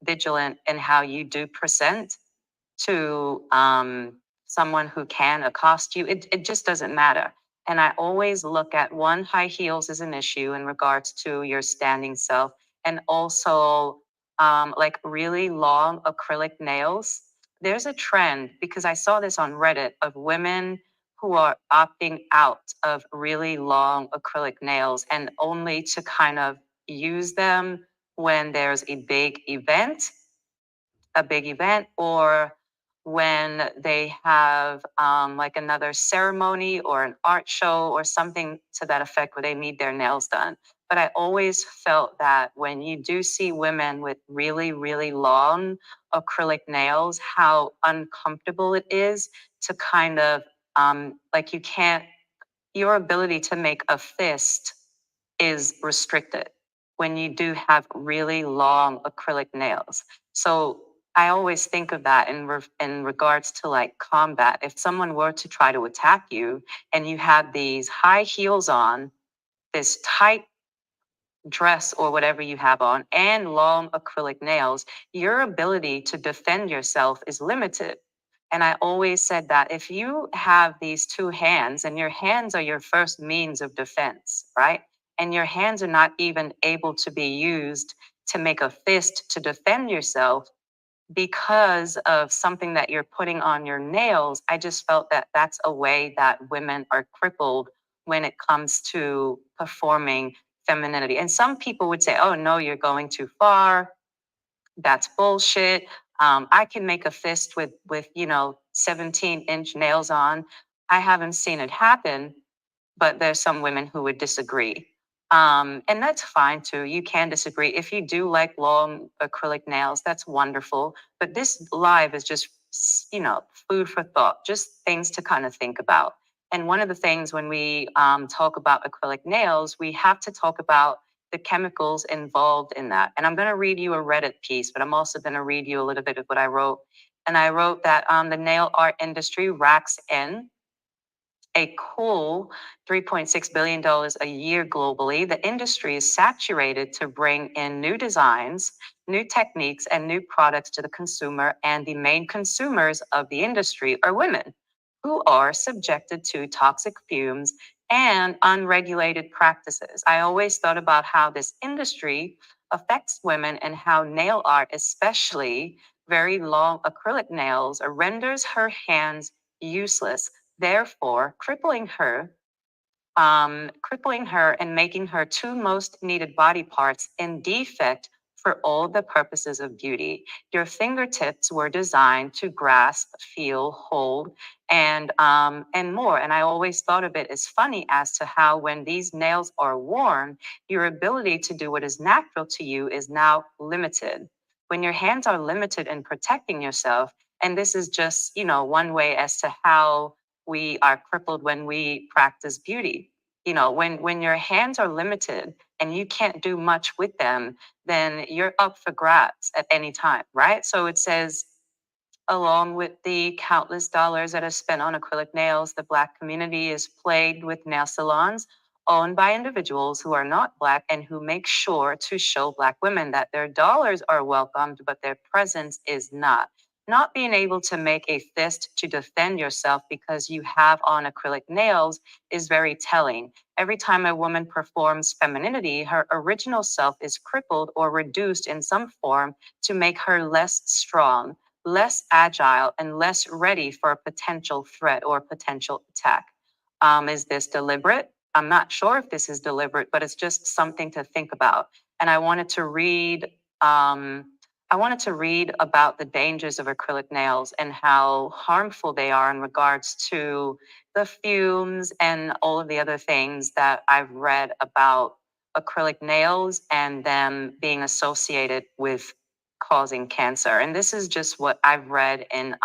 vigilant in how you do present to someone who can accost you. It just doesn't matter. And I always look at one, high heels is an issue in regards to your standing self, and also like really long acrylic nails. There's a trend, because I saw this on Reddit, of women who are opting out of really long acrylic nails and only to kind of use them when there's a big event, or when they have like another ceremony or an art show or something to that effect where they need their nails done. But I always felt that when you do see women with really, really long acrylic nails, how uncomfortable it is to kind of like you can't, your ability to make a fist is restricted when you do have really long acrylic nails. So I always think of that in regards to like combat. If someone were to try to attack you and you have these high heels on, this tight dress or whatever you have on, and long acrylic nails, your ability to defend yourself is limited. And I always said that if you have these two hands, and your hands are your first means of defense, right? And your hands are not even able to be used to make a fist to defend yourself, because of something that you're putting on your nails, I just felt that that's a way that women are crippled when it comes to performing femininity. And some people would say, oh, no, you're going too far. That's bullshit. I can make a fist with 17-inch nails on. I haven't seen it happen, but there's some women who would disagree. And that's fine too. You can disagree. If you do like long acrylic nails, that's wonderful. But this live is just, food for thought, just things to kind of think about. And one of the things when we talk about acrylic nails, we have to talk about the chemicals involved in that. And I'm going to read you a Reddit piece, but I'm also going to read you a little bit of what I wrote. And I wrote that the nail art industry racks in a cool $3.6 billion dollars a year globally. The industry is saturated to bring in new designs, new techniques, and new products to the consumer. And the main consumers of the industry are women who are subjected to toxic fumes and unregulated practices. I always thought about how this industry affects women and how nail art, especially very long acrylic nails, renders her hands useless, therefore crippling her and making her two most needed body parts in defect for all the purposes of beauty. Your fingertips were designed to grasp, feel, hold, and more. And I always thought of it as funny as to how when these nails are worn, your ability to do what is natural to you is now limited. When your hands are limited in protecting yourself, and this is just, one way as to how we are crippled when we practice beauty. When your hands are limited and you can't do much with them, then you're up for grabs at any time, right? So it says, along with the countless dollars that are spent on acrylic nails, the Black community is plagued with nail salons owned by individuals who are not Black and who make sure to show Black women that their dollars are welcomed, but their presence is not. Not being able to make a fist to defend yourself because you have on acrylic nails is very telling. Every time a woman performs femininity, her original self is crippled or reduced in some form to make her less strong, less agile, and less ready for a potential threat or potential attack. Is this deliberate? I'm not sure if this is deliberate, but it's just something to think about. And I wanted to read about the dangers of acrylic nails and how harmful they are in regards to the fumes and all of the other things that I've read about acrylic nails and them being associated with causing cancer. And this is just what I've read in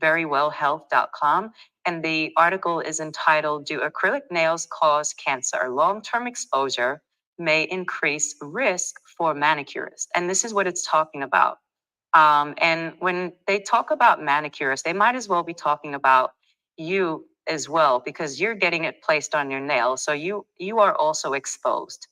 verywellhealth.com. And the article is entitled, Do Acrylic Nails Cause Cancer? Long-term exposure may increase risk for manicurists. And this is what it's talking about. And when they talk about manicurists, they might as well be talking about you as well, because you're getting it placed on your nail. So you are also exposed.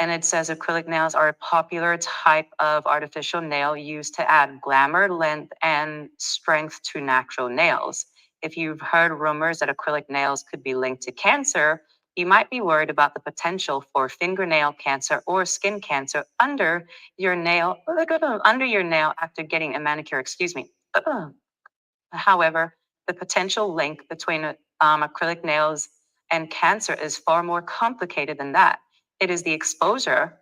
And it says acrylic nails are a popular type of artificial nail used to add glamour, length, and strength to natural nails. If you've heard rumors that acrylic nails could be linked to cancer, you might be worried about the potential for fingernail cancer or skin cancer under your nail after getting a manicure, excuse me. However, the potential link between acrylic nails and cancer is far more complicated than that. It is the exposure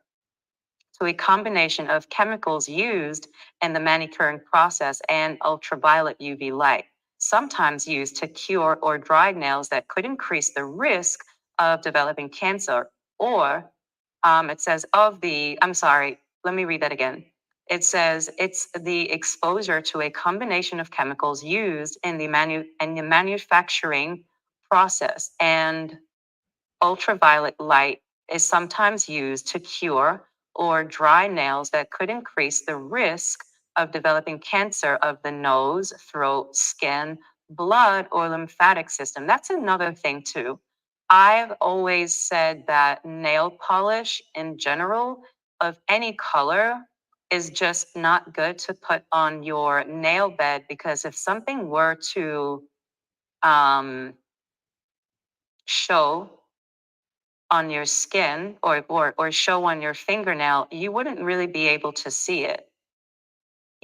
to a combination of chemicals used in the manicuring process and ultraviolet UV light, sometimes used to cure or dry nails that could increase the risk of developing cancer. Or it says, I'm sorry, let me read that again. It says it's the exposure to a combination of chemicals used in the manufacturing process, and ultraviolet light is sometimes used to cure or dry nails that could increase the risk of developing cancer of the nose, throat, skin, blood, or lymphatic system. That's another thing, too. I've always said that nail polish in general, of any color, is just not good to put on your nail bed, because if something were to um, show on your skin, or show on your fingernail, you wouldn't really be able to see it.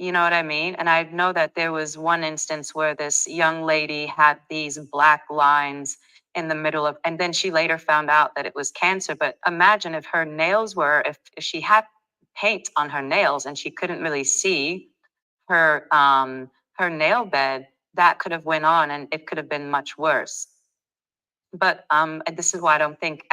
You know what I mean? And I know that there was one instance where this young lady had these black lines in the middle of, and then she later found out that it was cancer. But imagine if her nails were, if she had paint on her nails and she couldn't really see her nail bed, that could have went on and it could have been much worse. But and this is why I don't think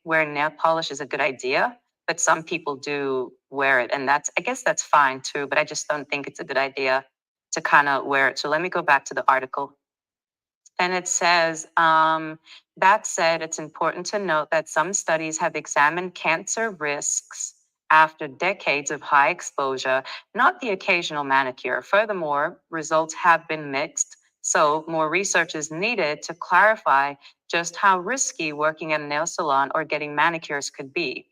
wearing nail polish is a good idea. But some people do wear it, and I guess that's fine too. But I just don't think it's a good idea to kind of wear it. So let me go back to the article. And it says, that said, it's important to note that some studies have examined cancer risks after decades of high exposure, not the occasional manicure. Furthermore, results have been mixed. So, more research is needed to clarify just how risky working at a nail salon or getting manicures could be.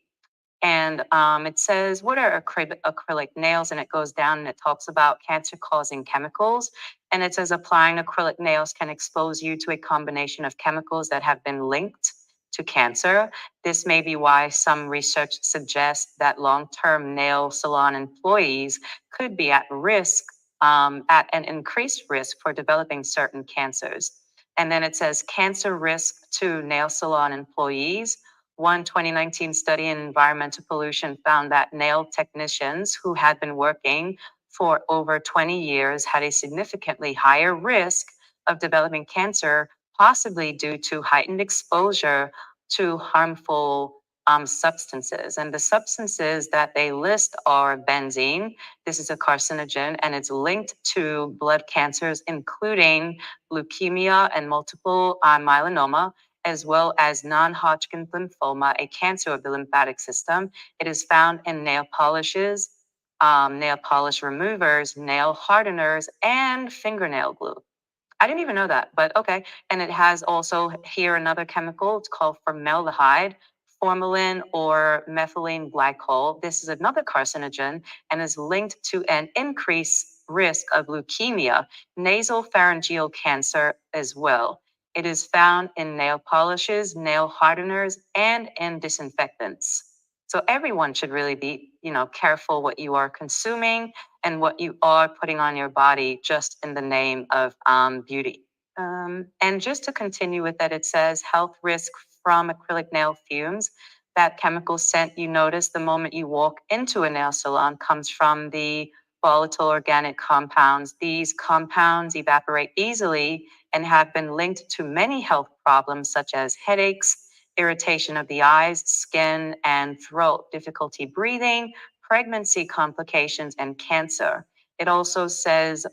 And it says, what are acrylic nails? And it goes down and it talks about cancer causing chemicals. And it says, applying acrylic nails can expose you to a combination of chemicals that have been linked to cancer. This may be why some research suggests that long term nail salon employees could be at risk, at an increased risk for developing certain cancers. And then it says, cancer risk to nail salon employees. One 2019 study in environmental pollution found that nail technicians who had been working for over 20 years had a significantly higher risk of developing cancer, possibly due to heightened exposure to harmful substances. And the substances that they list are benzene. This is a carcinogen and it's linked to blood cancers, including leukemia and multiple myeloma, as well as non-Hodgkin lymphoma, a cancer of the lymphatic system. It is found in nail polishes, nail polish removers, nail hardeners, and fingernail glue. I didn't even know that, but okay. And it has also here another chemical. It's called formaldehyde, formalin, or methylene glycol. This is another carcinogen and is linked to an increased risk of leukemia, nasopharyngeal cancer as well. It is found in nail polishes, nail hardeners, and in disinfectants. So everyone should really be, careful what you are consuming and what you are putting on your body just in the name of beauty. And just to continue with that, it says health risk from acrylic nail fumes. That chemical scent you notice the moment you walk into a nail salon comes from the volatile organic compounds. These compounds evaporate easily and have been linked to many health problems such as headaches, irritation of the eyes, skin, and throat, difficulty breathing, pregnancy complications, and cancer. It also says,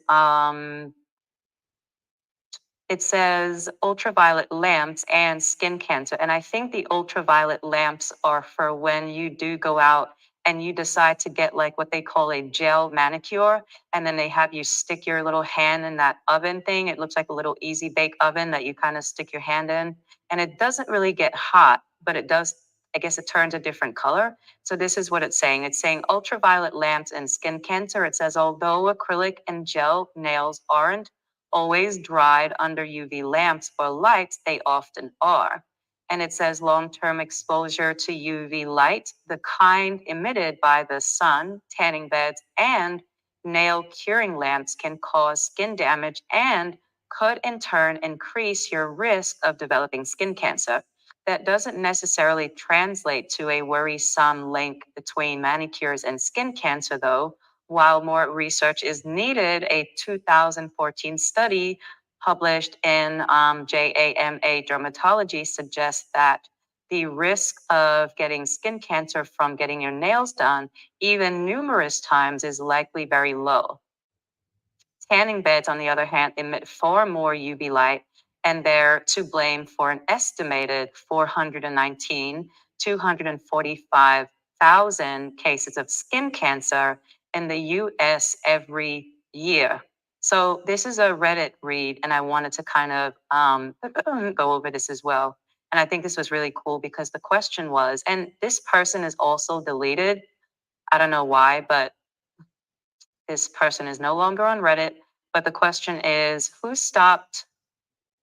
ultraviolet lamps and skin cancer. And I think the ultraviolet lamps are for when you do go out and you decide to get like what they call a gel manicure. And then they have you stick your little hand in that oven thing. It looks like a little easy bake oven that you kind of stick your hand in. And it doesn't really get hot, but it does, I guess it turns a different color. So this is what it's saying. It's saying ultraviolet lamps and skin cancer. It says, although acrylic and gel nails aren't always dried under UV lamps or lights, they often are. And it says long term exposure to UV light, the kind emitted by the sun, tanning beds, and nail curing lamps can cause skin damage and could in turn increase your risk of developing skin cancer. That doesn't necessarily translate to a worrisome link between manicures and skin cancer, though. While more research is needed, a 2014 study published in JAMA Dermatology suggests that the risk of getting skin cancer from getting your nails done, even numerous times, is likely very low. Tanning beds, on the other hand, emit far more UV light, and they're to blame for an estimated 245,000 cases of skin cancer in the US every year. So this is a Reddit read, and I wanted to kind of go over this as well. And I think this was really cool because the question was, and this person is also deleted. I don't know why, but this person is no longer on Reddit, but the question is,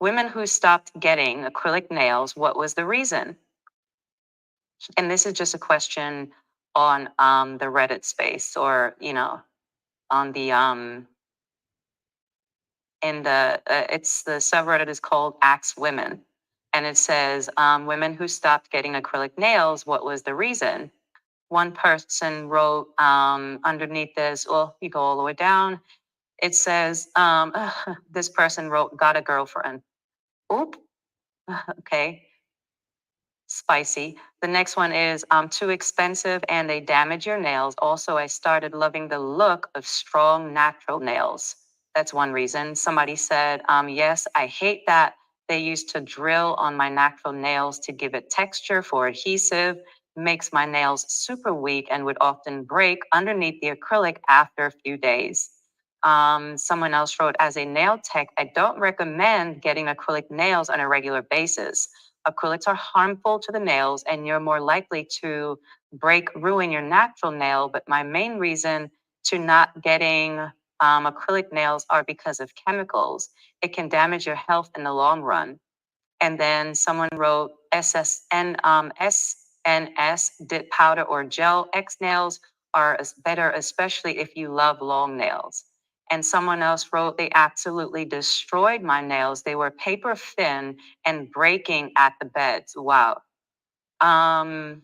women who stopped getting acrylic nails, what was the reason? And this is just a question on the Reddit space, or, on the in the it's the subreddit is called Axe Women, and it says women who stopped getting acrylic nails. What was the reason? One person wrote underneath this. Well, you go all the way down. It says this person wrote, "Got a girlfriend." Oop. Okay. Spicy. The next one is too expensive and they damage your nails. Also, I started loving the look of strong natural nails. That's one reason. Somebody said, yes, I hate that they used to drill on my natural nails to give it texture for adhesive. Makes my nails super weak and would often break underneath the acrylic after a few days. Someone else wrote, as a nail tech, I don't recommend getting acrylic nails on a regular basis. Acrylics are harmful to the nails and you're more likely to ruin your natural nail. But my main reason to not getting acrylic nails are because of chemicals. It can damage your health in the long run. And then someone wrote SNS did powder or gel. X nails are better, especially if you love long nails. And someone else wrote, they absolutely destroyed my nails. They were paper thin and breaking at the beds. Wow. Um,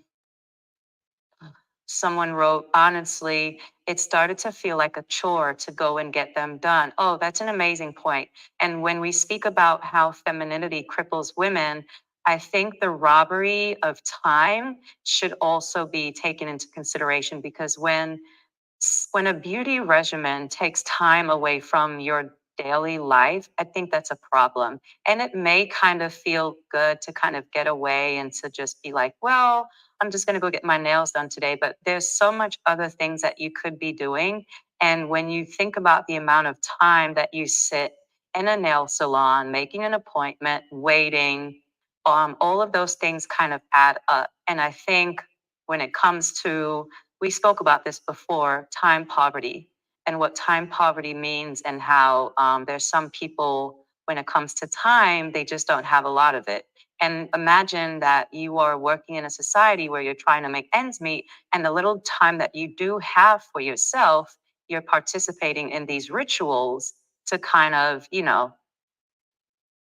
Someone wrote, honestly, it started to feel like a chore to go and get them done. Oh, that's an amazing point. And when we speak about how femininity cripples women, I think the robbery of time should also be taken into consideration because when a beauty regimen takes time away from your daily life, I think that's a problem. And it may kind of feel good to kind of get away and to just be like, well, I'm just going to go get my nails done today. But there's so much other things that you could be doing. And when you think about the amount of time that you sit in a nail salon, making an appointment, waiting, all of those things kind of add up. And I think when it comes to we spoke about this before, time poverty, and what time poverty means, and how there's some people, when it comes to time, they just don't have a lot of it. And imagine that you are working in a society where you're trying to make ends meet, and the little time that you do have for yourself, you're participating in these rituals to kind of,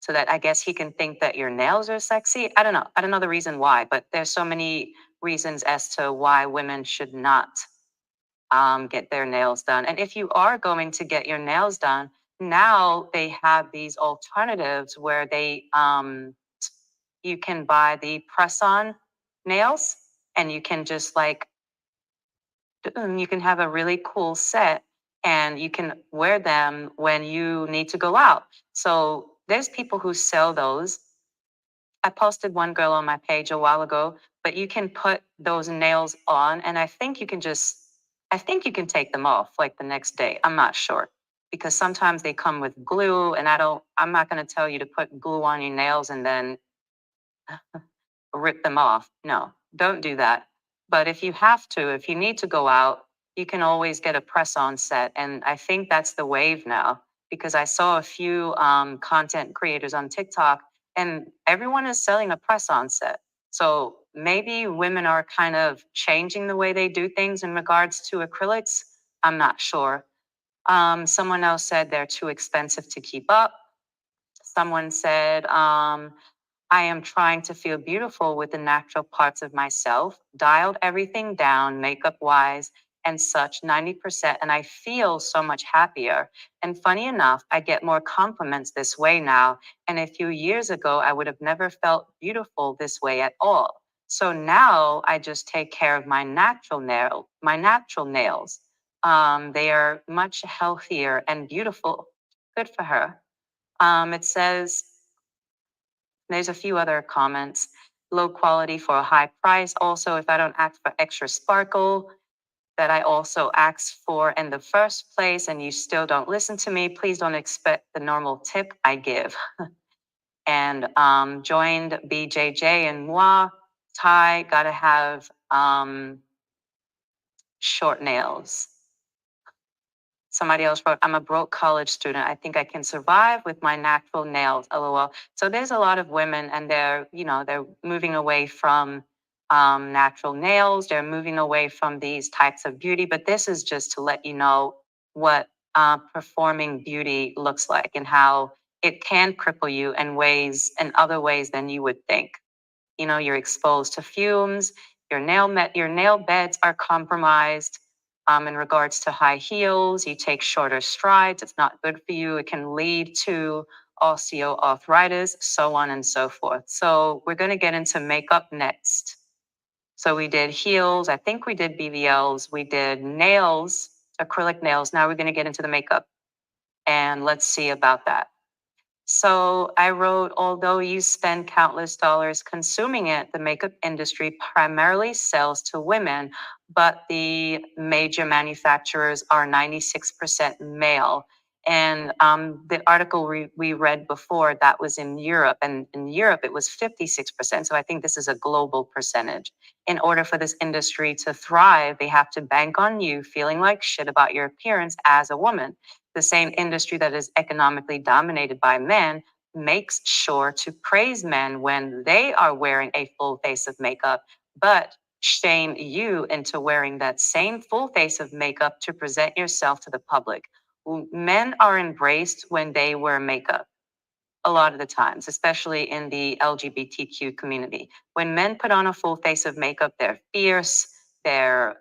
so that I guess he can think that your nails are sexy. I don't know. I don't know the reason why, but there's so many reasons as to why women should not get their nails done. And if you are going to get your nails done, now they have these alternatives where you can buy the press-on nails, and you can just like you can have a really cool set, and you can wear them when you need to go out. So there's people who sell those. I posted one girl on my page a while ago, but you can put those nails on, and I think you can take them off like the next day. I'm not sure because sometimes they come with glue, and I'm not going to tell you to put glue on your nails and then rip them off. No, don't do that. But if you have to, if you need to go out, you can always get a press on set. And I think that's the wave now because I saw a few content creators on TikTok and everyone is selling a press on set. So maybe women are kind of changing the way they do things in regards to acrylics. I'm not sure. Someone else said they're too expensive to keep up. Someone said, I am trying to feel beautiful with the natural parts of myself, dialed everything down, makeup wise, and such 90%. And I feel so much happier. And funny enough, I get more compliments this way now. And a few years ago, I would have never felt beautiful this way at all. So now I just take care of my natural nails. They are much healthier and beautiful. Good for her. It says, there's a few other comments. Low quality for a high price. Also, if I don't ask for extra sparkle that I also asked for in the first place and you still don't listen to me, please don't expect the normal tip I give. And joined BJJ and moi, Thai, gotta have short nails. Somebody else wrote, I'm a broke college student. I think I can survive with my natural nails. LOL. So there's a lot of women and they're moving away from natural nails. They're moving away from these types of beauty. But this is just to let you know what performing beauty looks like and how it can cripple you in other ways than you would think. You know, you're exposed to fumes, your nail beds are compromised. In regards to high heels, you take shorter strides, it's not good for you. It can lead to osteoarthritis, so on and so forth. So we're going to get into makeup next. So we did heels, I think we did BBLs, we did nails, acrylic nails. Now we're going to get into the makeup, and let's see about that. So I wrote, although you spend countless dollars consuming it, the makeup industry primarily sells to women, but the major manufacturers are 96% male. And the article we read before, that was in Europe, and in Europe it was 56%. So I think this is a global percentage. In order for this industry to thrive, they have to bank on you feeling like shit about your appearance as a woman. The same industry that is economically dominated by men makes sure to praise men when they are wearing a full face of makeup, but shame you into wearing that same full face of makeup to present yourself to the public. Men are embraced when they wear makeup a lot of the times, especially in the LGBTQ community. When men put on a full face of makeup, they're fierce, they're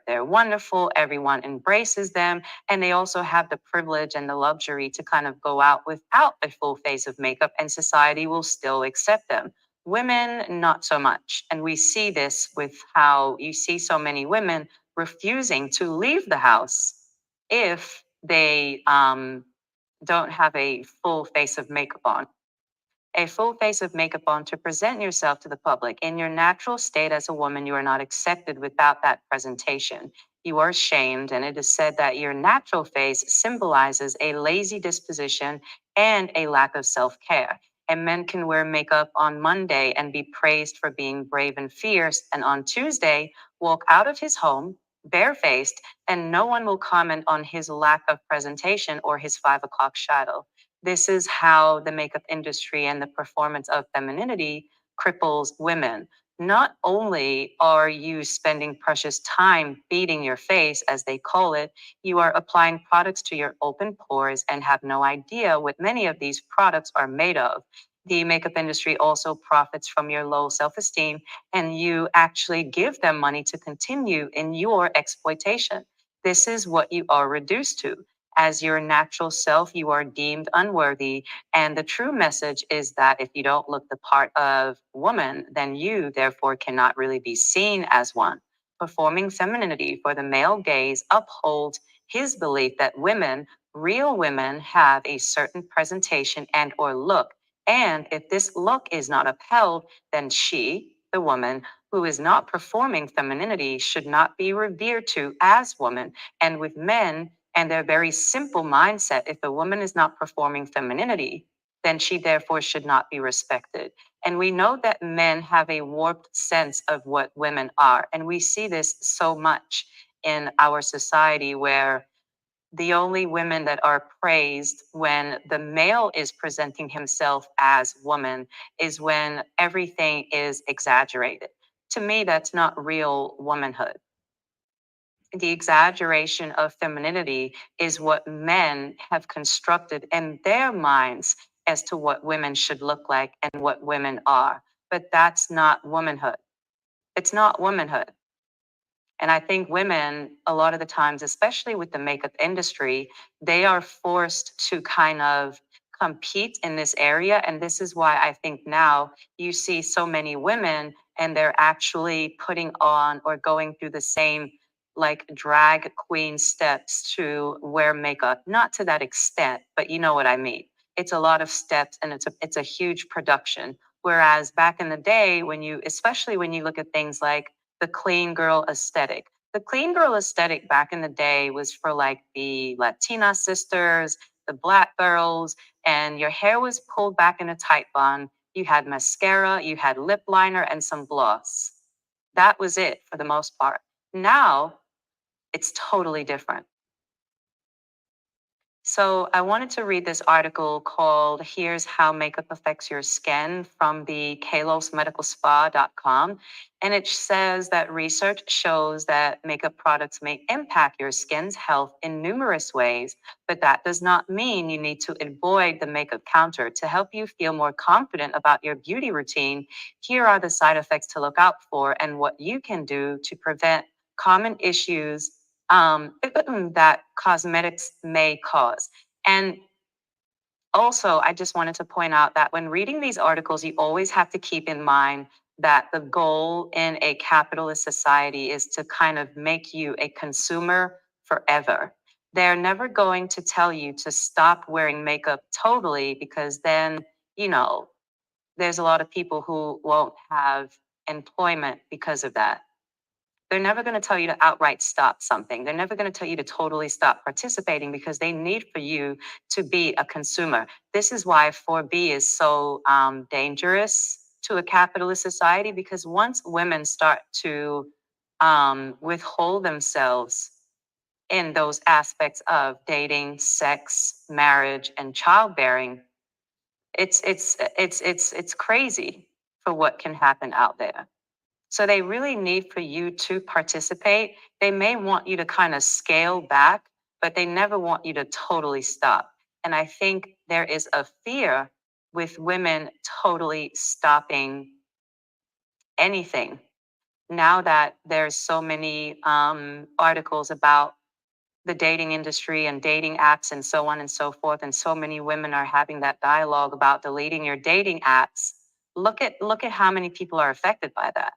wonderful. Everyone embraces them, and they also have the privilege and the luxury to kind of go out without a full face of makeup, and society will still accept them. Women, not so much, and we see this with how you see so many women refusing to leave the house if they don't have a full face of makeup on. A full face of makeup on to present yourself to the public. In your natural state as a woman, you are not accepted without that presentation. You are shamed, and it is said that your natural face symbolizes a lazy disposition and a lack of self care. And men can wear makeup on Monday and be praised for being brave and fierce, and on Tuesday, walk out of his home barefaced, and no one will comment on his lack of presentation or his 5 o'clock shadow. This is how the makeup industry and the performance of femininity cripples women. Not only are you spending precious time beating your face, as they call it, you are applying products to your open pores and have no idea what many of these products are made of. The makeup industry also profits from your low self esteem, and you actually give them money to continue in your exploitation. This is what you are reduced to. As your natural self, you are deemed unworthy. And the true message is that if you don't look the part of woman, then you, therefore, cannot really be seen as one. Performing femininity for the male gaze upholds his belief that women, real women, have a certain presentation and or look. And if this look is not upheld, then she, the woman, who is not performing femininity should not be revered to as woman. And with men, and their very simple mindset, if a woman is not performing femininity, then she therefore should not be respected. And we know that men have a warped sense of what women are. And we see this so much in our society where the only women that are praised when the male is presenting himself as woman is when everything is exaggerated. To me, that's not real womanhood. The exaggeration of femininity is what men have constructed in their minds as to what women should look like and what women are. But that's not womanhood. It's not womanhood. And I think women, a lot of the times, especially with the makeup industry, they are forced to kind of compete in this area. And this is why I think now you see so many women and they're actually putting on or going through the same like drag queen steps to wear makeup. Not to that extent, but you know what I mean. It's a lot of steps, and it's a huge production. Whereas back in the day, especially when you look at things like the clean girl aesthetic. The clean girl aesthetic back in the day was for like the Latina sisters, the black girls, and your hair was pulled back in a tight bun. You had mascara, you had lip liner, and some gloss. That was it for the most part. Now it's totally different. So I wanted to read this article called Here's How Makeup Affects Your Skin from the kalosmedicalspa.com. And it says that research shows that makeup products may impact your skin's health in numerous ways, but that does not mean you need to avoid the makeup counter. To help you feel more confident about your beauty routine, here are the side effects to look out for and what you can do to prevent common issues that cosmetics may cause. And also, I just wanted to point out that when reading these articles, you always have to keep in mind that the goal in a capitalist society is to kind of make you a consumer forever. They're never going to tell you to stop wearing makeup totally, because then, you know, there's a lot of people who won't have employment because of that. They're never going to tell you to outright stop something. They're never going to tell you to totally stop participating, because they need for you to be a consumer. This is why 4B is so dangerous to a capitalist society, because once women start to withhold themselves in those aspects of dating, sex, marriage, and childbearing, it's crazy for what can happen out there. So they really need for you to participate. They may want you to kind of scale back, but they never want you to totally stop. And I think there is a fear with women totally stopping anything. Now that there's so many articles about the dating industry and dating apps and so on and so forth, and so many women are having that dialogue about deleting your dating apps. Look at how many people are affected by that.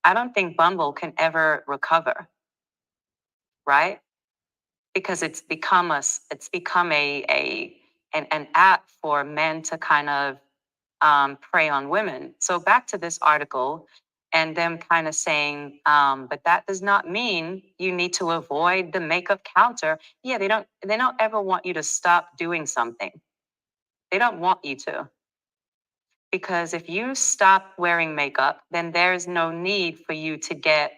I don't think Bumble can ever recover, right? Because it's become an app for men to kind of prey on women. So back to this article and them kind of saying, but that does not mean you need to avoid the makeup counter. Yeah, they don't ever want you to stop doing something. They don't want you to. Because if you stop wearing makeup, then there's no need for you to get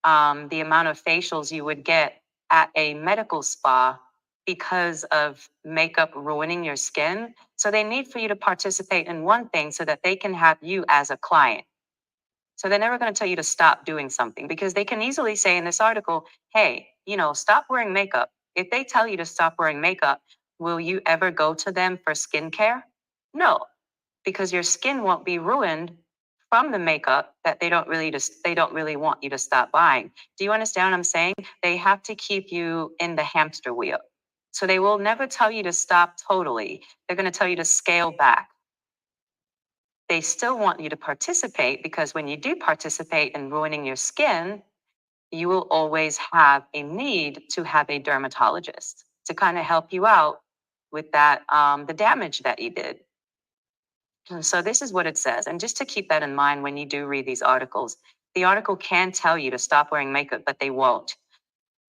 the amount of facials you would get at a medical spa because of makeup ruining your skin. So they need for you to participate in one thing so that they can have you as a client. So they're never going to tell you to stop doing something, because they can easily say in this article, hey, stop wearing makeup. If they tell you to stop wearing makeup, will you ever go to them for skincare? No, because your skin won't be ruined from the makeup that they don't really want you to stop buying. Do you understand what I'm saying? They have to keep you in the hamster wheel. So they will never tell you to stop totally. They're going to tell you to scale back. They still want you to participate, because when you do participate in ruining your skin, you will always have a need to have a dermatologist to kind of help you out with that, the damage that you did. And so this is what it says. And just to keep that in mind when you do read these articles, the article can tell you to stop wearing makeup, but they won't.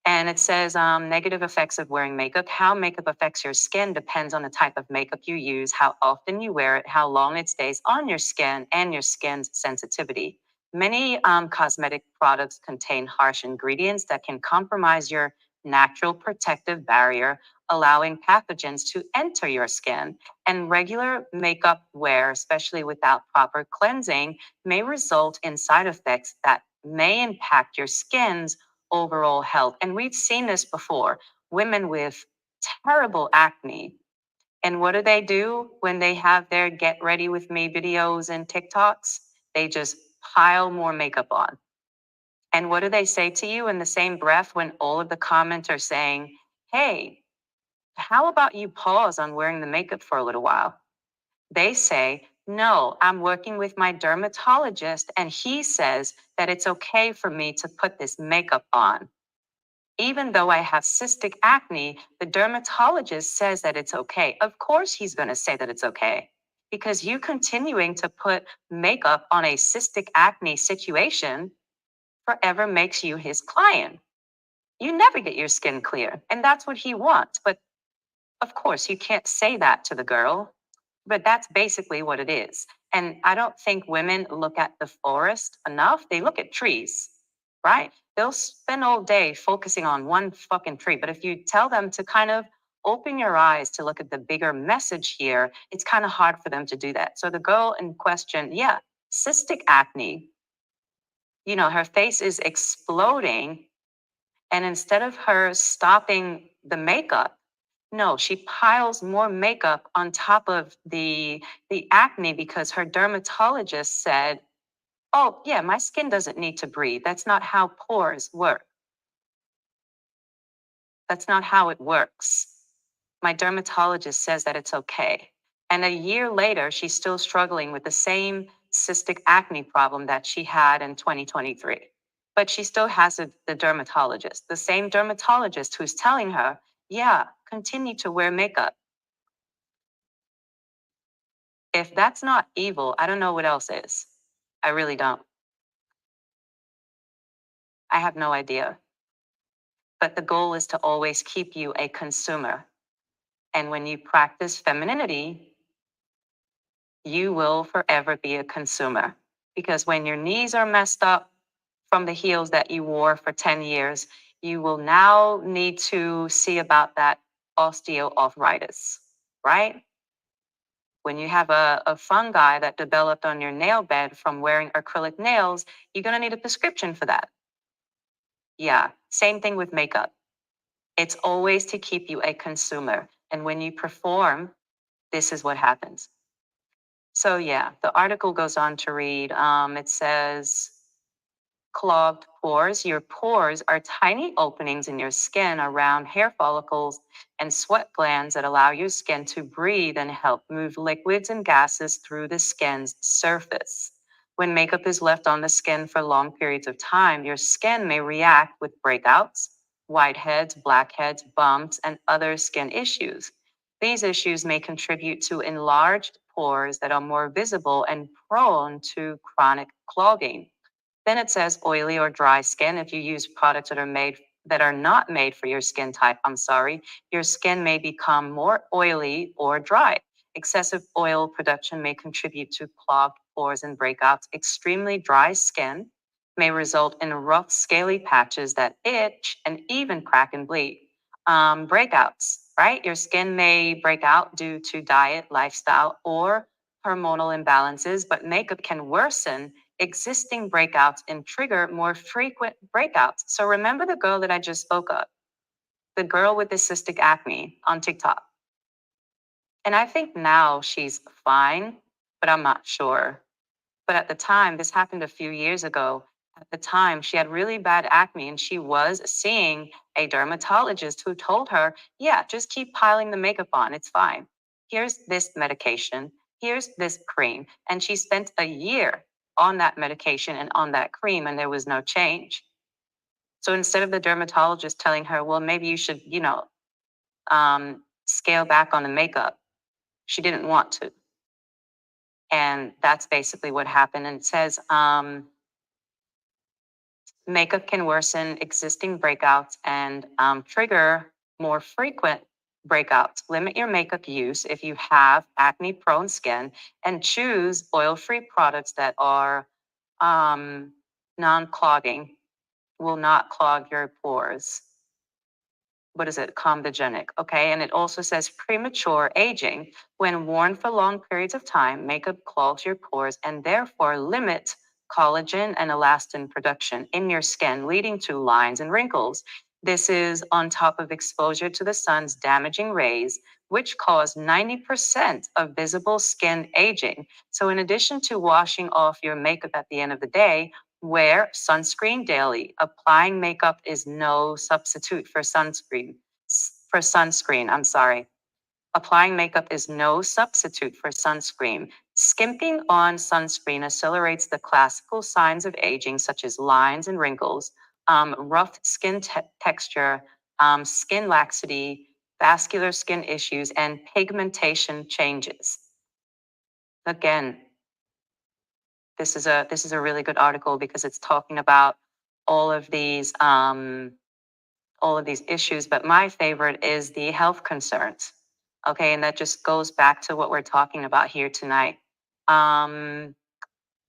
And it says negative effects of wearing makeup. How makeup affects your skin depends on the type of makeup you use, how often you wear it, how long it stays on your skin, and your skin's sensitivity. Many cosmetic products contain harsh ingredients that can compromise your natural protective barrier, allowing pathogens to enter your skin. And regular makeup wear, especially without proper cleansing, may result in side effects that may impact your skin's overall health. And we've seen this before. Women with terrible acne. And what do when they have their get ready with me videos and TikToks? They just pile more makeup on. And what do they say to you in the same breath when all of the comments are saying, hey, how about you pause on wearing the makeup for a little while? They say, no, I'm working with my dermatologist and he says that it's okay for me to put this makeup on. Even though I have cystic acne, the dermatologist says that it's okay. Of course, he's going to say that it's okay, because you continuing to put makeup on a cystic acne situation forever makes you his client. You never get your skin clear, and that's what he wants. But of course, you can't say that to the girl, but that's basically what it is. And I don't think women look at the forest enough. They look at trees, right? They'll spend all day focusing on one fucking tree. But if you tell them to kind of open your eyes to look at the bigger message here, it's kind of hard for them to do that. So the girl in question, yeah, cystic acne, her face is exploding. And instead of her stopping the makeup, no, she piles more makeup on top of the acne because her dermatologist said, "Oh, yeah, my skin doesn't need to breathe. That's not how pores work. That's not how it works. My dermatologist says that it's okay." And a year later, she's still struggling with the same cystic acne problem that she had in 2023. But she still has the dermatologist, the same dermatologist who's telling her, yeah, continue to wear makeup. If that's not evil, I don't know what else is. I really don't. I have no idea. But the goal is to always keep you a consumer. And when you practice femininity, you will forever be a consumer. Because when your knees are messed up from the heels that you wore for 10 years, you will now need to see about that osteoarthritis, right? When you have a fungi that developed on your nail bed from wearing acrylic nails, you're going to need a prescription for that. Yeah, same thing with makeup. It's always to keep you a consumer. And when you perform, this is what happens. So, yeah, the article goes on to read it says, clogged pores. Your pores are tiny openings in your skin around hair follicles and sweat glands that allow your skin to breathe and help move liquids and gases through the skin's surface. When makeup is left on the skin for long periods of time, your skin may react with breakouts, whiteheads, blackheads, bumps, and other skin issues. These issues may contribute to enlarged pores that are more visible and prone to chronic clogging. Then it says oily or dry skin. If you use products that are not made for your skin type, I'm sorry, your skin may become more oily or dry. Excessive oil production may contribute to clogged pores and breakouts. Extremely dry skin may result in rough, scaly patches that itch and even crack and bleed. Breakouts, right? Your skin may break out due to diet, lifestyle, or hormonal imbalances, but makeup can worsen existing breakouts and trigger more frequent breakouts. So remember the girl that I just spoke of, the girl with the cystic acne on TikTok. And I think now she's fine, but I'm not sure. But at the time, this happened a few years ago. At the time, she had really bad acne and she was seeing a dermatologist who told her, yeah, just keep piling the makeup on. It's fine. Here's this medication. Here's this cream. And she spent a year on that medication and on that cream, and there was no change. So instead of the dermatologist telling her, well, maybe you should, scale back on the makeup, she didn't want to. And that's basically what happened. And it says, makeup can worsen existing breakouts and trigger more frequent breakouts. Limit your makeup use if you have acne prone skin and choose oil free products that are non clogging, will not clog your pores. What is it? Comedogenic. Okay. And it also says premature aging. When worn for long periods of time, makeup clogs your pores and therefore limits collagen and elastin production in your skin, leading to lines and wrinkles. This is on top of exposure to the sun's damaging rays, which cause 90% of visible skin aging. So, in addition to washing off your makeup at the end of the day, wear sunscreen daily. Applying makeup is no substitute for sunscreen. I'm sorry. Applying makeup is no substitute for sunscreen. Skimping on sunscreen accelerates the classical signs of aging, such as lines and wrinkles, rough skin texture, skin laxity, vascular skin issues, and pigmentation changes. Again, this is a really good article because it's talking about all of these all of these issues, but my favorite is the health concerns. Okay, and that just goes back to what we're talking about here tonight. um,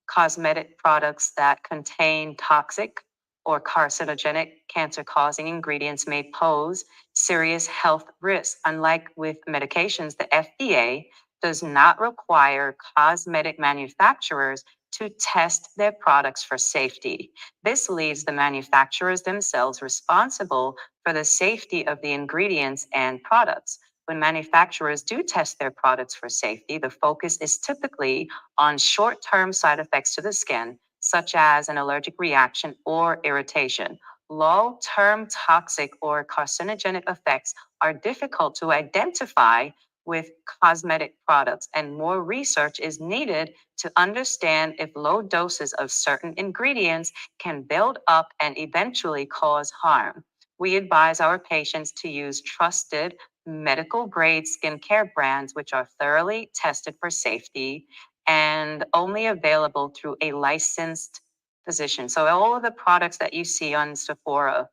Cosmetic products that contain toxic or carcinogenic cancer-causing ingredients may pose serious health risks. Unlike with medications, the FDA does not require cosmetic manufacturers to test their products for safety. This leaves the manufacturers themselves responsible for the safety of the ingredients and products. When manufacturers do test their products for safety, the focus is typically on short term side effects to the skin, such as an allergic reaction or irritation. Long term toxic or carcinogenic effects are difficult to identify with cosmetic products, and more research is needed to understand if low doses of certain ingredients can build up and eventually cause harm. We advise our patients to use trusted medical grade skincare brands which are thoroughly tested for safety and only available through a licensed physician. So all of the products that you see on Sephora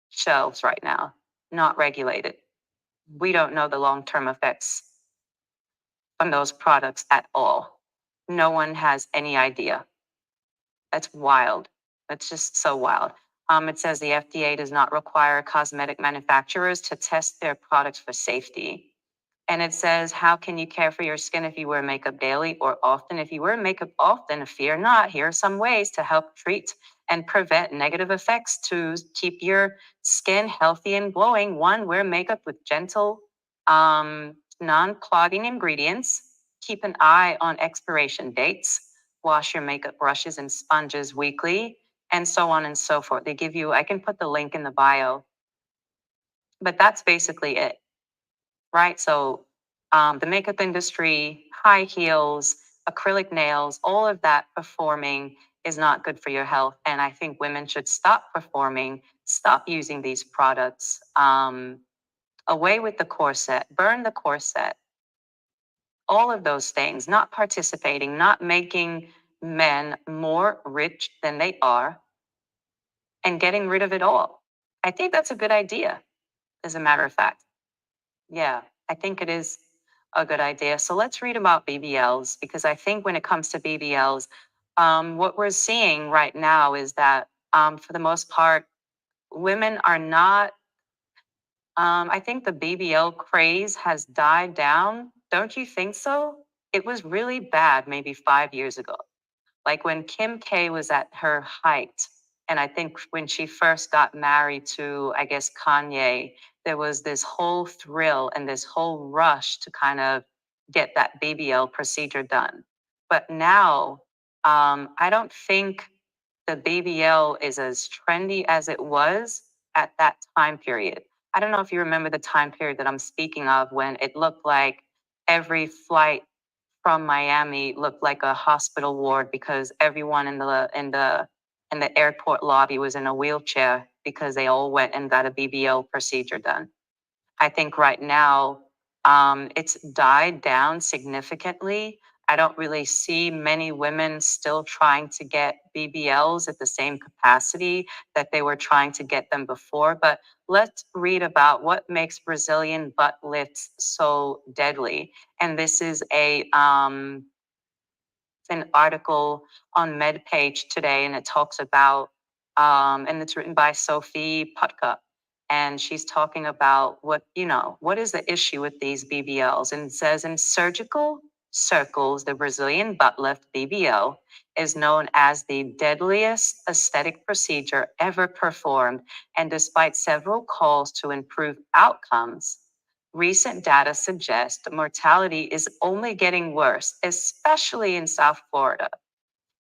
shelves right now, not regulated. We don't know the long-term effects from those products at all. No one has any idea. That's wild. That's just so wild. It says the FDA does not require cosmetic manufacturers to test their products for safety. And it says, how can you care for your skin if you wear makeup daily or often? If you wear makeup often, fear not. Here are some ways to help treat and prevent negative effects to keep your skin healthy and glowing. One, wear makeup with gentle, non-clogging ingredients. Keep an eye on expiration dates. Wash your makeup brushes and sponges weekly, and so on and so forth. They give you, I can put the link in the bio, but that's basically it, right? So the makeup industry, high heels, acrylic nails, all of that performing is not good for your health. And I think women should stop performing, stop using these products. Away with the corset, burn the corset, all of those things, not participating, not making men more rich than they are, and getting rid of it all. I think that's a good idea, as a matter of fact. Yeah, I think it is a good idea. So let's read about BBLs, because I think when it comes to BBLs, what we're seeing right now is that for the most part, women are not, I think the BBL craze has died down. Don't you think so? It was really bad maybe 5 years ago. Like when Kim K was at her height, and I think when she first got married to, I guess, Kanye, there was this whole thrill and this whole rush to kind of get that BBL procedure done. But now, I don't think the BBL is as trendy as it was at that time period. I don't know if you remember the time period that I'm speaking of when it looked like every flight from Miami looked like a hospital ward because everyone in the airport lobby was in a wheelchair because they all went and got a BBL procedure done. I think right now it's died down significantly. I don't really see many women still trying to get BBLs at the same capacity that they were trying to get them before. But let's read about what makes Brazilian butt lifts so deadly. And this is an article on MedPage today, and it talks about, and it's written by Sophie Putka, and she's talking about what is the issue with these BBLs, and it says in surgical circles, the Brazilian butt lift BBL is known as the deadliest aesthetic procedure ever performed, and despite several calls to improve outcomes, recent data suggests mortality is only getting worse, especially in South Florida.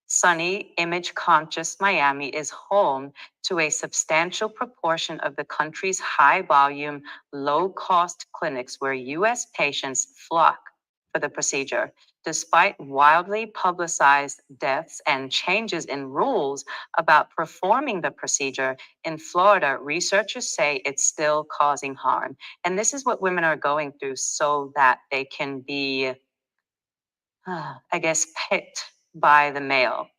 Sunny, image conscious Miami is home to a substantial proportion of the country's high volume, low cost clinics where US patients flock for the procedure. Despite wildly publicized deaths and changes in rules about performing the procedure, in Florida, researchers say it's still causing harm. And this is what women are going through so that they can be, I guess, picked by the male.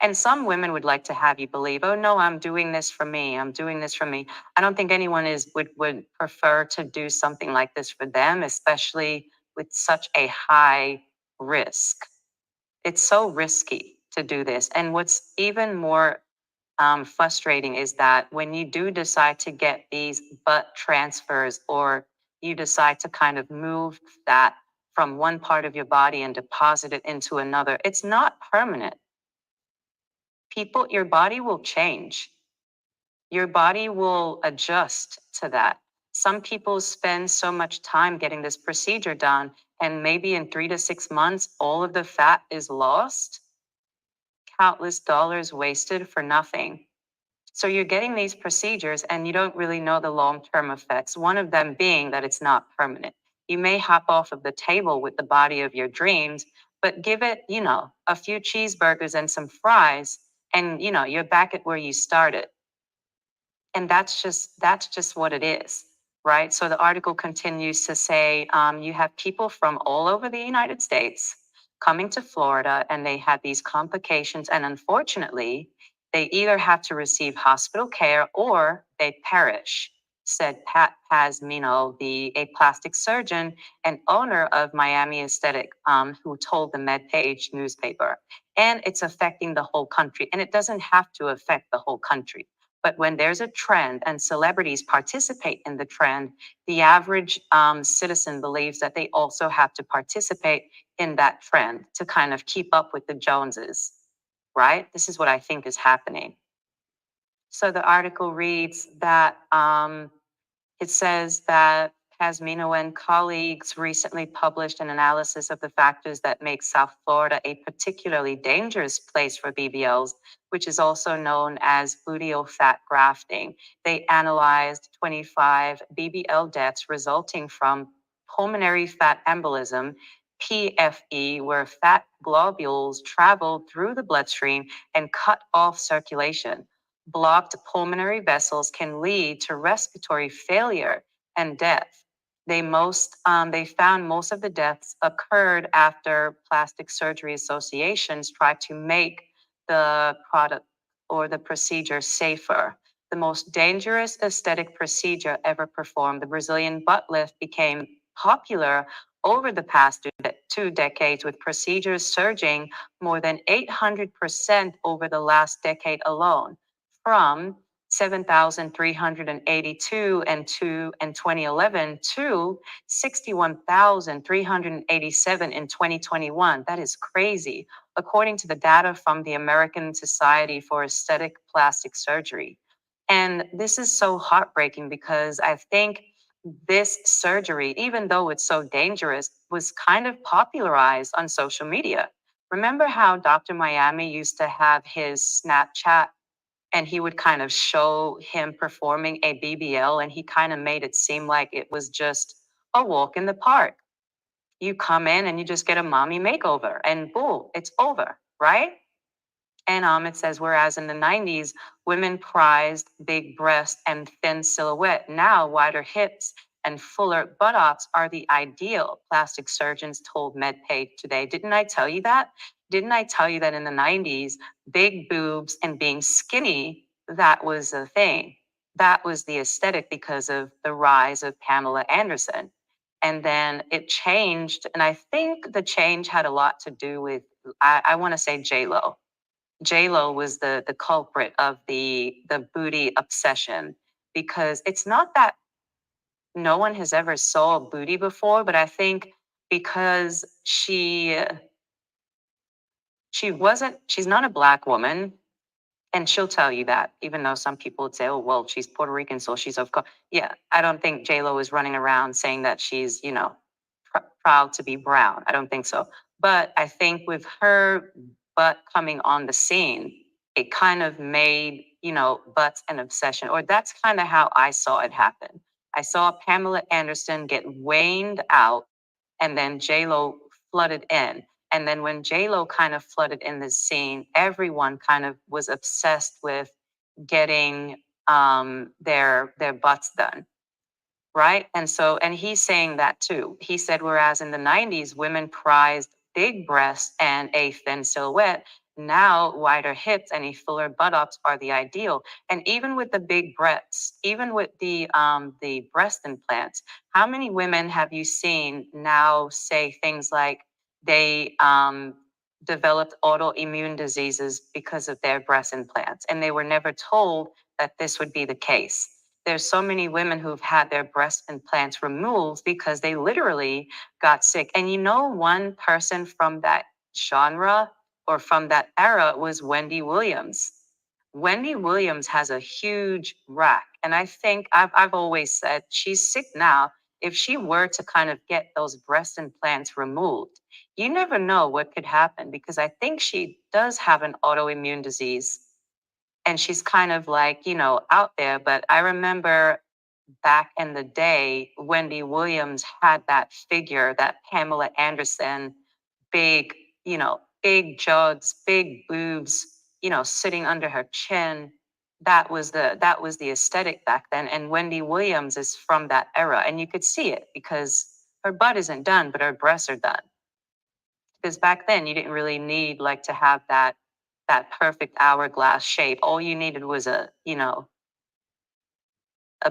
And some women would like to have you believe, oh no, I'm doing this for me. I'm doing this for me. I don't think anyone would prefer to do something like this for them, especially with such a high risk. It's so risky to do this. And what's even more frustrating is that when you do decide to get these butt transfers, or you decide to kind of move that from one part of your body and deposit it into another, it's not permanent. Your body will change. Your body will adjust to that. Some people spend so much time getting this procedure done, and maybe in 3 to 6 months, all of the fat is lost, countless dollars wasted for nothing. So you're getting these procedures and you don't really know the long-term effects. One of them being that it's not permanent. You may hop off of the table with the body of your dreams, but give it, a few cheeseburgers and some fries, and you're back at where you started. And that's just what it is, right? So the article continues to say, you have people from all over the United States coming to Florida, and they had these complications, and unfortunately they either have to receive hospital care or they perish, said Pat Pasmino, a plastic surgeon and owner of Miami Aesthetic, who told the MedPage newspaper. And it's affecting the whole country, and it doesn't have to affect the whole country. But when there's a trend and celebrities participate in the trend, the average citizen believes that they also have to participate in that trend to kind of keep up with the Joneses, right? This is what I think is happening. So the article reads that it says that Pasmino and colleagues recently published an analysis of the factors that make South Florida a particularly dangerous place for BBLs, which is also known as gluteal fat grafting. They analyzed 25 BBL deaths resulting from pulmonary fat embolism, PFE, where fat globules travel through the bloodstream and cut off circulation. Blocked pulmonary vessels can lead to respiratory failure and death. They found most of the deaths occurred after plastic surgery associations tried to make the product or the procedure safer. The most dangerous aesthetic procedure ever performed, the Brazilian butt lift, became popular over the past 2 decades, with procedures surging more than 800% over the last decade alone, from 7,382 and 2011 to 61,387 in 2021. That is crazy, according to the data from the American Society for Aesthetic Plastic Surgery. And this is so heartbreaking because I think this surgery, even though it's so dangerous, was kind of popularized on social media. Remember how Dr. Miami used to have his Snapchat, and he would kind of show him performing a BBL, and he kind of made it seem like it was just a walk in the park. You come in and you just get a mommy makeover, and boom, it's over, right? And it says, whereas in the 90s, women prized big breasts and thin silhouette. Now, wider hips and fuller buttocks are the ideal, plastic surgeons told MedPage today. Didn't I tell you that? Didn't I tell you that in the 90s, big boobs and being skinny, that was a thing? That was the aesthetic because of the rise of Pamela Anderson. And then it changed. And I think the change had a lot to do with, I want to say J-Lo. J-Lo was the culprit of the booty obsession, because it's not that no one has ever saw a booty before, but I think because she's not a black woman, and she'll tell you that, even though some people would say, oh, well, she's Puerto Rican, so she's of course. Yeah, I don't think J-Lo is running around saying that she's, proud to be brown. I don't think so. But I think with her butt coming on the scene, it kind of made, butts an obsession, or that's kind of how I saw it happen. I saw Pamela Anderson get waned out, and then J-Lo flooded in. And then when J-Lo kind of flooded in the scene, everyone kind of was obsessed with getting their butts done. Right. And he's saying that too. He said, whereas in the 90s, women prized big breasts and a thin silhouette, now wider hips and a fuller buttocks are the ideal. And even with the big breasts, even with the breast implants, how many women have you seen now say things like they developed autoimmune diseases because of their breast implants, and they were never told that this would be the case. There's so many women who've had their breast implants removed because they literally got sick. And one person from that genre or from that era was Wendy Williams. Wendy Williams has a huge rack. And I think I've always said she's sick now. If she were to kind of get those breast implants removed, you never know what could happen, because I think she does have an autoimmune disease and she's kind of like, out there. But I remember back in the day, Wendy Williams had that figure, that Pamela Anderson, big, big jugs, big boobs, sitting under her chin. That was the aesthetic back then. And Wendy Williams is from that era. And you could see it because her butt isn't done, but her breasts are done. Because back then you didn't really need like to have that perfect hourglass shape. All you needed was a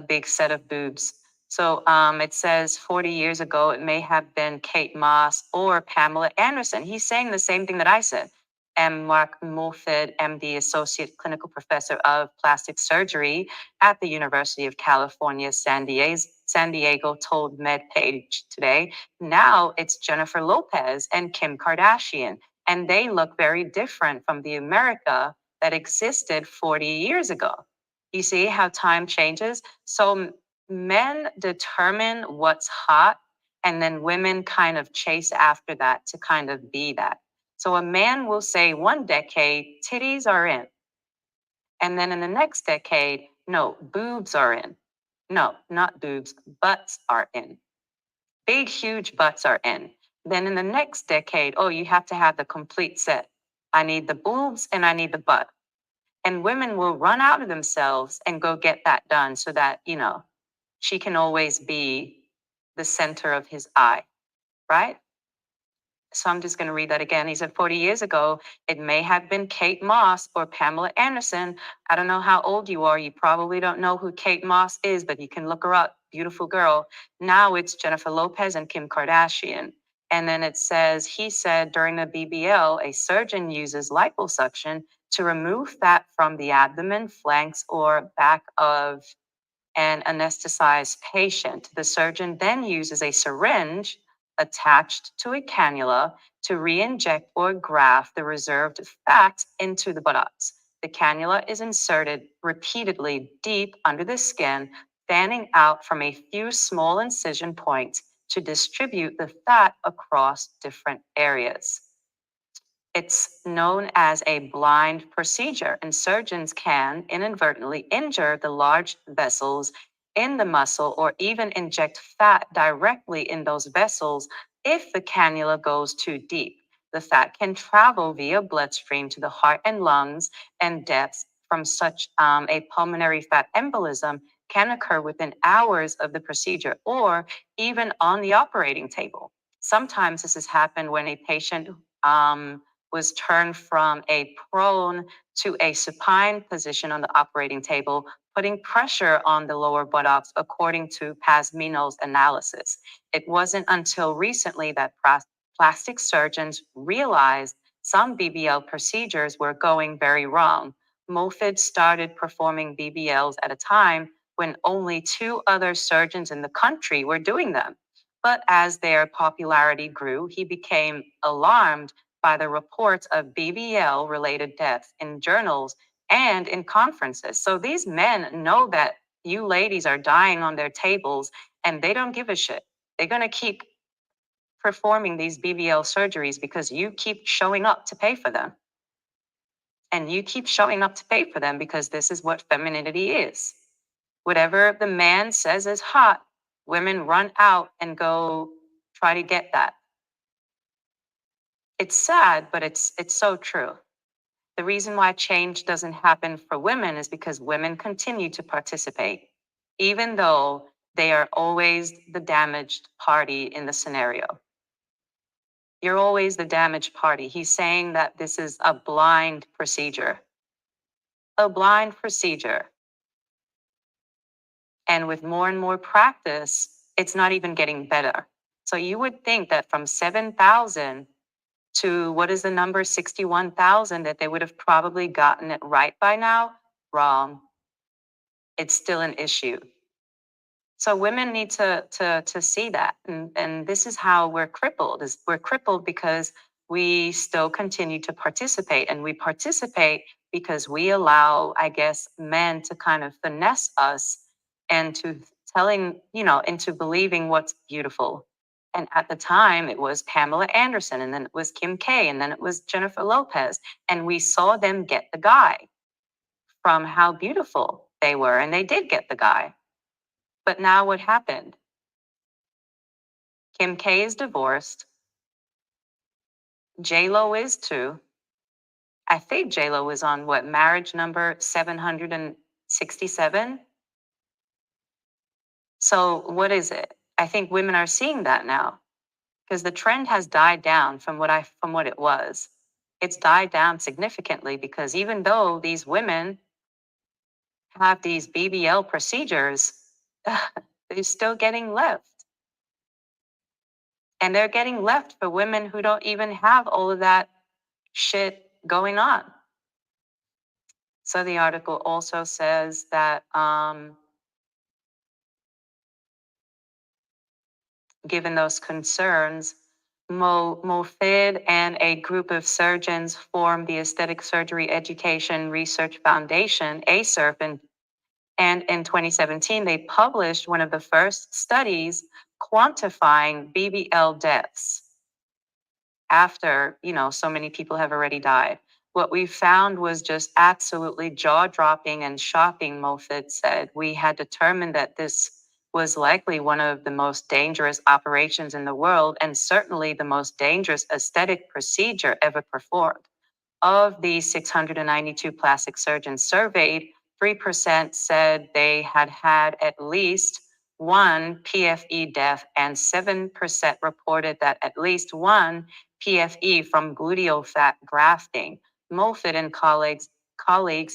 big set of boobs. So it says 40 years ago, it may have been Kate Moss or Pamela Anderson. He's saying the same thing that I said. And Mark Mulford, MD, Associate Clinical Professor of Plastic Surgery at the University of California, San Diego, told MedPage today, now it's Jennifer Lopez and Kim Kardashian. And they look very different from the America that existed 40 years ago. You see how time changes? So men determine what's hot, and then women kind of chase after that to kind of be that. So a man will say one decade, titties are in. And then in the next decade, no, boobs are in. No, not boobs, butts are in. Big, huge butts are in. Then in the next decade, oh, you have to have the complete set. I need the boobs and I need the butt. And women will run out of themselves and go get that done so that, she can always be the center of his eye, right? So I'm just going to read that again. He said 40 years ago, it may have been Kate Moss or Pamela Anderson. I don't know how old you are. You probably don't know who Kate Moss is, but you can look her up. Beautiful girl. Now it's Jennifer Lopez and Kim Kardashian. And then it says, he said during the BBL, a surgeon uses liposuction to remove fat from the abdomen, flanks, or back of an anesthetized patient. The surgeon then uses a syringe attached to a cannula to re-inject or graft the reserved fat into the buttocks. The cannula is inserted repeatedly deep under the skin, fanning out from a few small incision points to distribute the fat across different areas. It's known as a blind procedure, and surgeons can inadvertently injure the large vessels in the muscle or even inject fat directly in those vessels if the cannula goes too deep. The fat can travel via bloodstream to the heart and lungs, and deaths from such a pulmonary fat embolism can occur within hours of the procedure or even on the operating table. Sometimes this has happened when a patient was turned from a prone to a supine position on the operating table, putting pressure on the lower buttocks, according to Pasmino's analysis. It wasn't until recently that plastic surgeons realized some BBL procedures were going very wrong. Moffitt started performing BBLs at a time when only two other surgeons in the country were doing them. But as their popularity grew, he became alarmed by the reports of BBL related deaths in journals and in conferences. So these men know that you ladies are dying on their tables and they don't give a shit. They're going to keep performing these BBL surgeries because you keep showing up to pay for them. And you keep showing up to pay for them because this is what femininity is. Whatever the man says is hot, women run out and go try to get that. It's sad, but it's so true. The reason why change doesn't happen for women is because women continue to participate, even though they are always the damaged party in the scenario. You're always the damaged party. He's saying that this is a blind procedure. A blind procedure. And with more and more practice, it's not even getting better. So you would think that from 7,000 to what is the number, 61,000, that they would have probably gotten it right by now. Wrong. It's still an issue. So women need to see that, and this is how we're crippled. Is we're crippled because we still continue to participate, and we participate because we allow, I guess, men to kind of finesse us and to telling, into believing what's beautiful. And at the time, it was Pamela Anderson, and then it was Kim K, and then it was Jennifer Lopez, and we saw them get the guy from how beautiful they were, and they did get the guy. But now what happened? Kim K is divorced. J-Lo is too. I think J-Lo is on what, marriage number 767? So what is it? I think women are seeing that now because the trend has died down from what it was. It's died down significantly because even though these women have these BBL procedures, they're still getting left. And they're getting left for women who don't even have all of that shit going on. So the article also says that given those concerns, Mofid and a group of surgeons formed the Aesthetic Surgery Education Research Foundation, ASERF, and in 2017, they published one of the first studies quantifying BBL deaths after, so many people have already died. What we found was just absolutely jaw-dropping and shocking, Mofid said. We had determined that this was likely one of the most dangerous operations in the world and certainly the most dangerous aesthetic procedure ever performed. Of the 692 plastic surgeons surveyed, 3% said they had had at least one PFE death, and 7% reported that at least one PFE from gluteal fat grafting. Moffitt and colleagues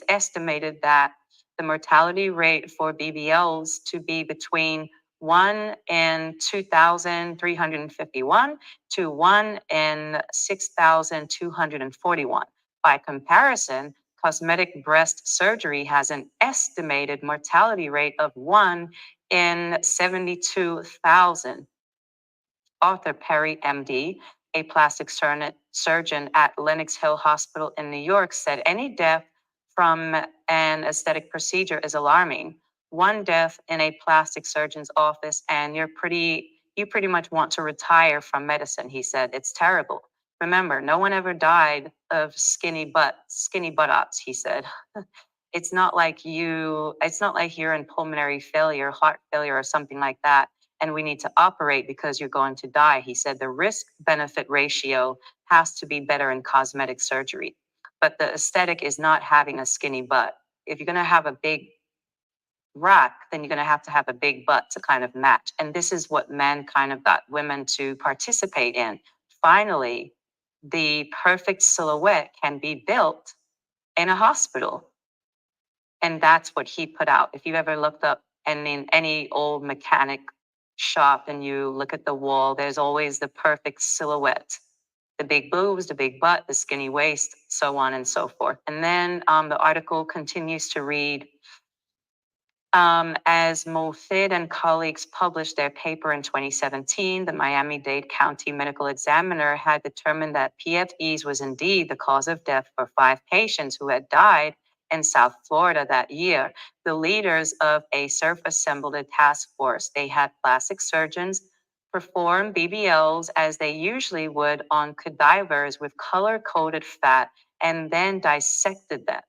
estimated that the mortality rate for BBLs to be between 1 in 2,351 to 1 in 6,241. By comparison, cosmetic breast surgery has an estimated mortality rate of 1 in 72,000. Arthur Perry, MD, a plastic surgeon at Lenox Hill Hospital in New York, said any death from an aesthetic procedure is alarming. One death in a plastic surgeon's office, and you pretty much want to retire from medicine, he said. It's terrible. Remember, no one ever died of skinny buttocks, he said. It's not like you're in pulmonary failure, heart failure, or something like that, and we need to operate because you're going to die. He said the risk benefit ratio has to be better in cosmetic surgery. But the aesthetic is not having a skinny butt. If you're going to have a big rack, then you're going to have a big butt to kind of match. And this is what men kind of got women to participate in. Finally, the perfect silhouette can be built in a hospital. And that's what he put out. If you've ever looked up in any old mechanic shop and you look at the wall, there's always the perfect silhouette. The big boobs, the big butt, the skinny waist, so on and so forth. And then the article continues to read, as Mofid and colleagues published their paper in 2017, the Miami-Dade County Medical Examiner had determined that PFEs was indeed the cause of death for 5 patients who had died in South Florida that year. The leaders of ASERF assembled a task force. They had plastic surgeons perform BBLs as they usually would on cadavers with color-coded fat and then dissected them.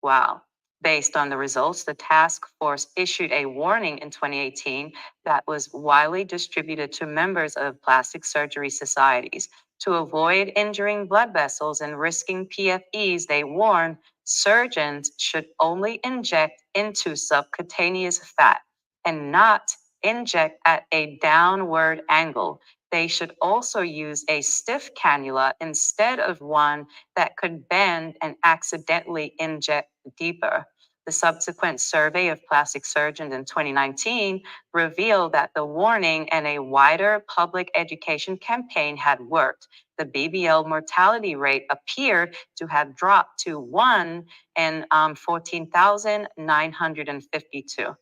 Wow. Based on the results, the task force issued a warning in 2018 that was widely distributed to members of plastic surgery societies. To avoid injuring blood vessels and risking PFEs, they warned surgeons should only inject into subcutaneous fat and not inject at a downward angle. They should also use a stiff cannula instead of one that could bend and accidentally inject deeper. The subsequent survey of plastic surgeons in 2019 revealed that the warning and a wider public education campaign had worked. The BBL mortality rate appeared to have dropped to 1 in 14,952.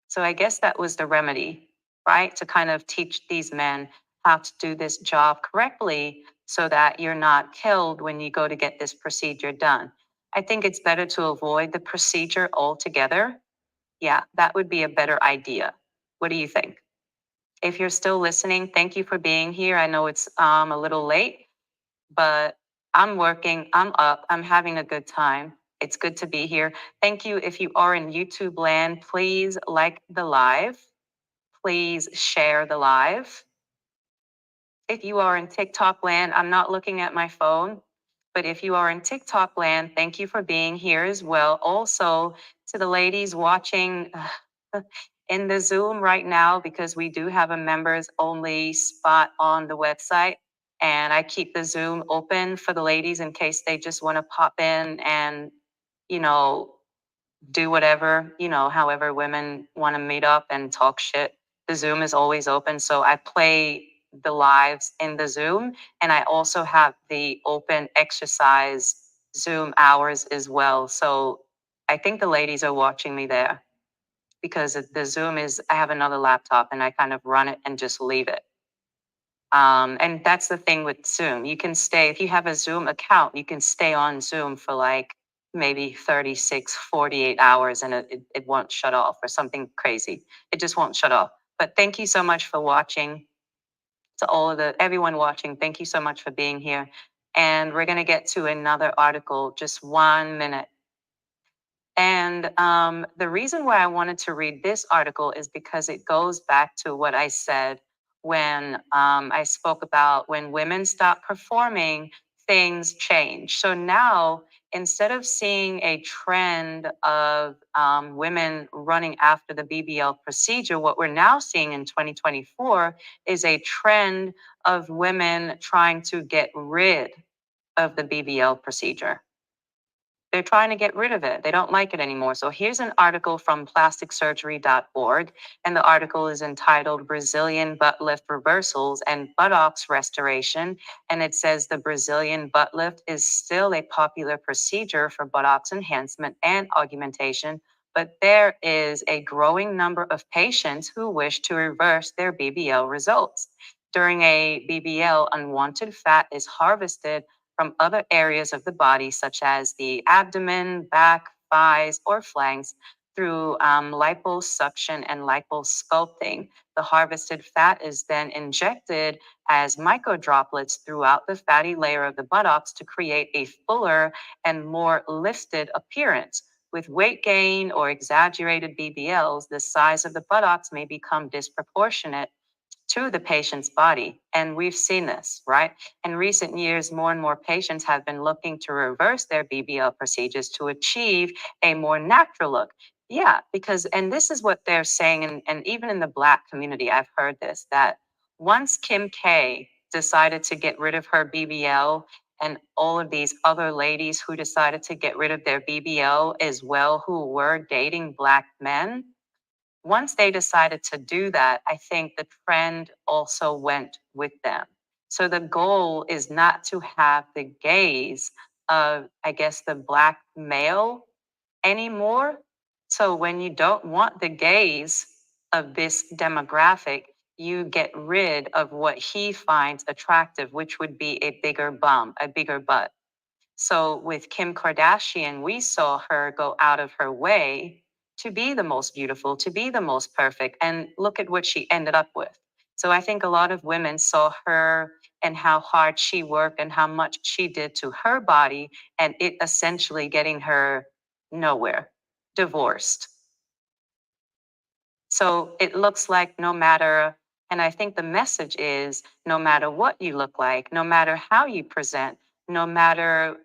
So I guess that was the remedy, right? To kind of teach these men how to do this job correctly so that you're not killed when you go to get this procedure done. I think it's better to avoid the procedure altogether. Yeah, that would be a better idea. What do you think? If you're still listening, thank you for being here. I know it's a little late, but I'm working, I'm up, I'm having a good time. It's good to be here. Thank you. If you are in YouTube land, please like the live. Please share the live. If you are in TikTok land, I'm not looking at my phone, but if you are in TikTok land, thank you for being here as well. Also, to the ladies watching in the Zoom right now, because we do have a members only spot on the website. And I keep the Zoom open for the ladies in case they just want to pop in and, you know, do whatever, however women want to meet up and talk shit. The Zoom is always open. So I play the lives in the Zoom, and I also have the open exercise Zoom hours as well. So I think the ladies are watching me there because the Zoom is, I have another laptop and I kind of run it and just leave it. And that's the thing with Zoom. You can stay, if you have a Zoom account, you can stay on Zoom for like maybe 36, 48 hours and it won't shut off or something crazy. It just won't shut off. But thank you so much for watching. To all of everyone watching, thank you so much for being here. And we're going to get to another article, just 1 minute. And the reason why I wanted to read this article is because it goes back to what I said when I spoke about when women stop performing, things change. So now, instead of seeing a trend of women running after the BBL procedure, what we're now seeing in 2024 is a trend of women trying to get rid of the BBL procedure. They're trying to get rid of it. They don't like it anymore. So here's an article from plasticsurgery.org, and the article is entitled Brazilian Butt Lift Reversals and Buttocks Restoration. And it says the Brazilian butt lift is still a popular procedure for buttocks enhancement and augmentation, but there is a growing number of patients who wish to reverse their BBL results. During a BBL, unwanted fat is harvested from other areas of the body, such as the abdomen, back, thighs, or flanks, through liposuction and liposculpting. The harvested fat is then injected as microdroplets throughout the fatty layer of the buttocks to create a fuller and more lifted appearance. With weight gain or exaggerated BBLs, the size of the buttocks may become disproportionate to the patient's body. And we've seen this, right? In recent years, more and more patients have been looking to reverse their BBL procedures to achieve a more natural look. Yeah, because, and this is what they're saying, and even in the Black community, I've heard this, that once Kim K decided to get rid of her BBL, and all of these other ladies who decided to get rid of their BBL as well, who were dating Black men, once they decided to do that, I think the trend also went with them. So the goal is not to have the gaze of, I guess, the Black male anymore. So when you don't want the gaze of this demographic, you get rid of what he finds attractive, which would be a bigger bum, a bigger butt. So with Kim Kardashian, we saw her go out of her way to be the most beautiful, to be the most perfect. And look at what she ended up with. So I think a lot of women saw her and how hard she worked and how much she did to her body, and it essentially getting her nowhere, divorced. So it looks like no matter, and I think the message is no matter what you look like, no matter how you present, no matter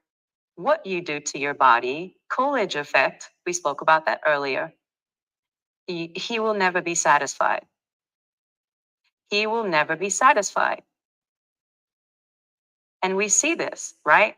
what you do to your body, Coolidge effect, we spoke about that earlier, he will never be satisfied. He will never be satisfied. And we see this, right?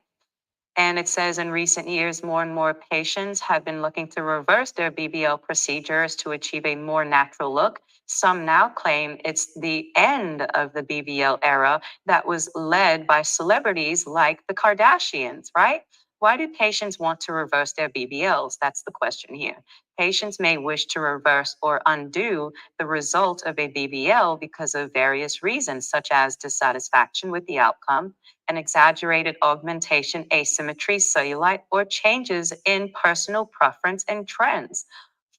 And it says in recent years, more and more patients have been looking to reverse their BBL procedures to achieve a more natural look. Some now claim it's the end of the BBL era that was led by celebrities like the Kardashians, right? Why do patients want to reverse their BBLs? That's the question here. Patients may wish to reverse or undo the result of a BBL because of various reasons, such as dissatisfaction with the outcome, an exaggerated augmentation, asymmetry, cellulite, or changes in personal preference and trends.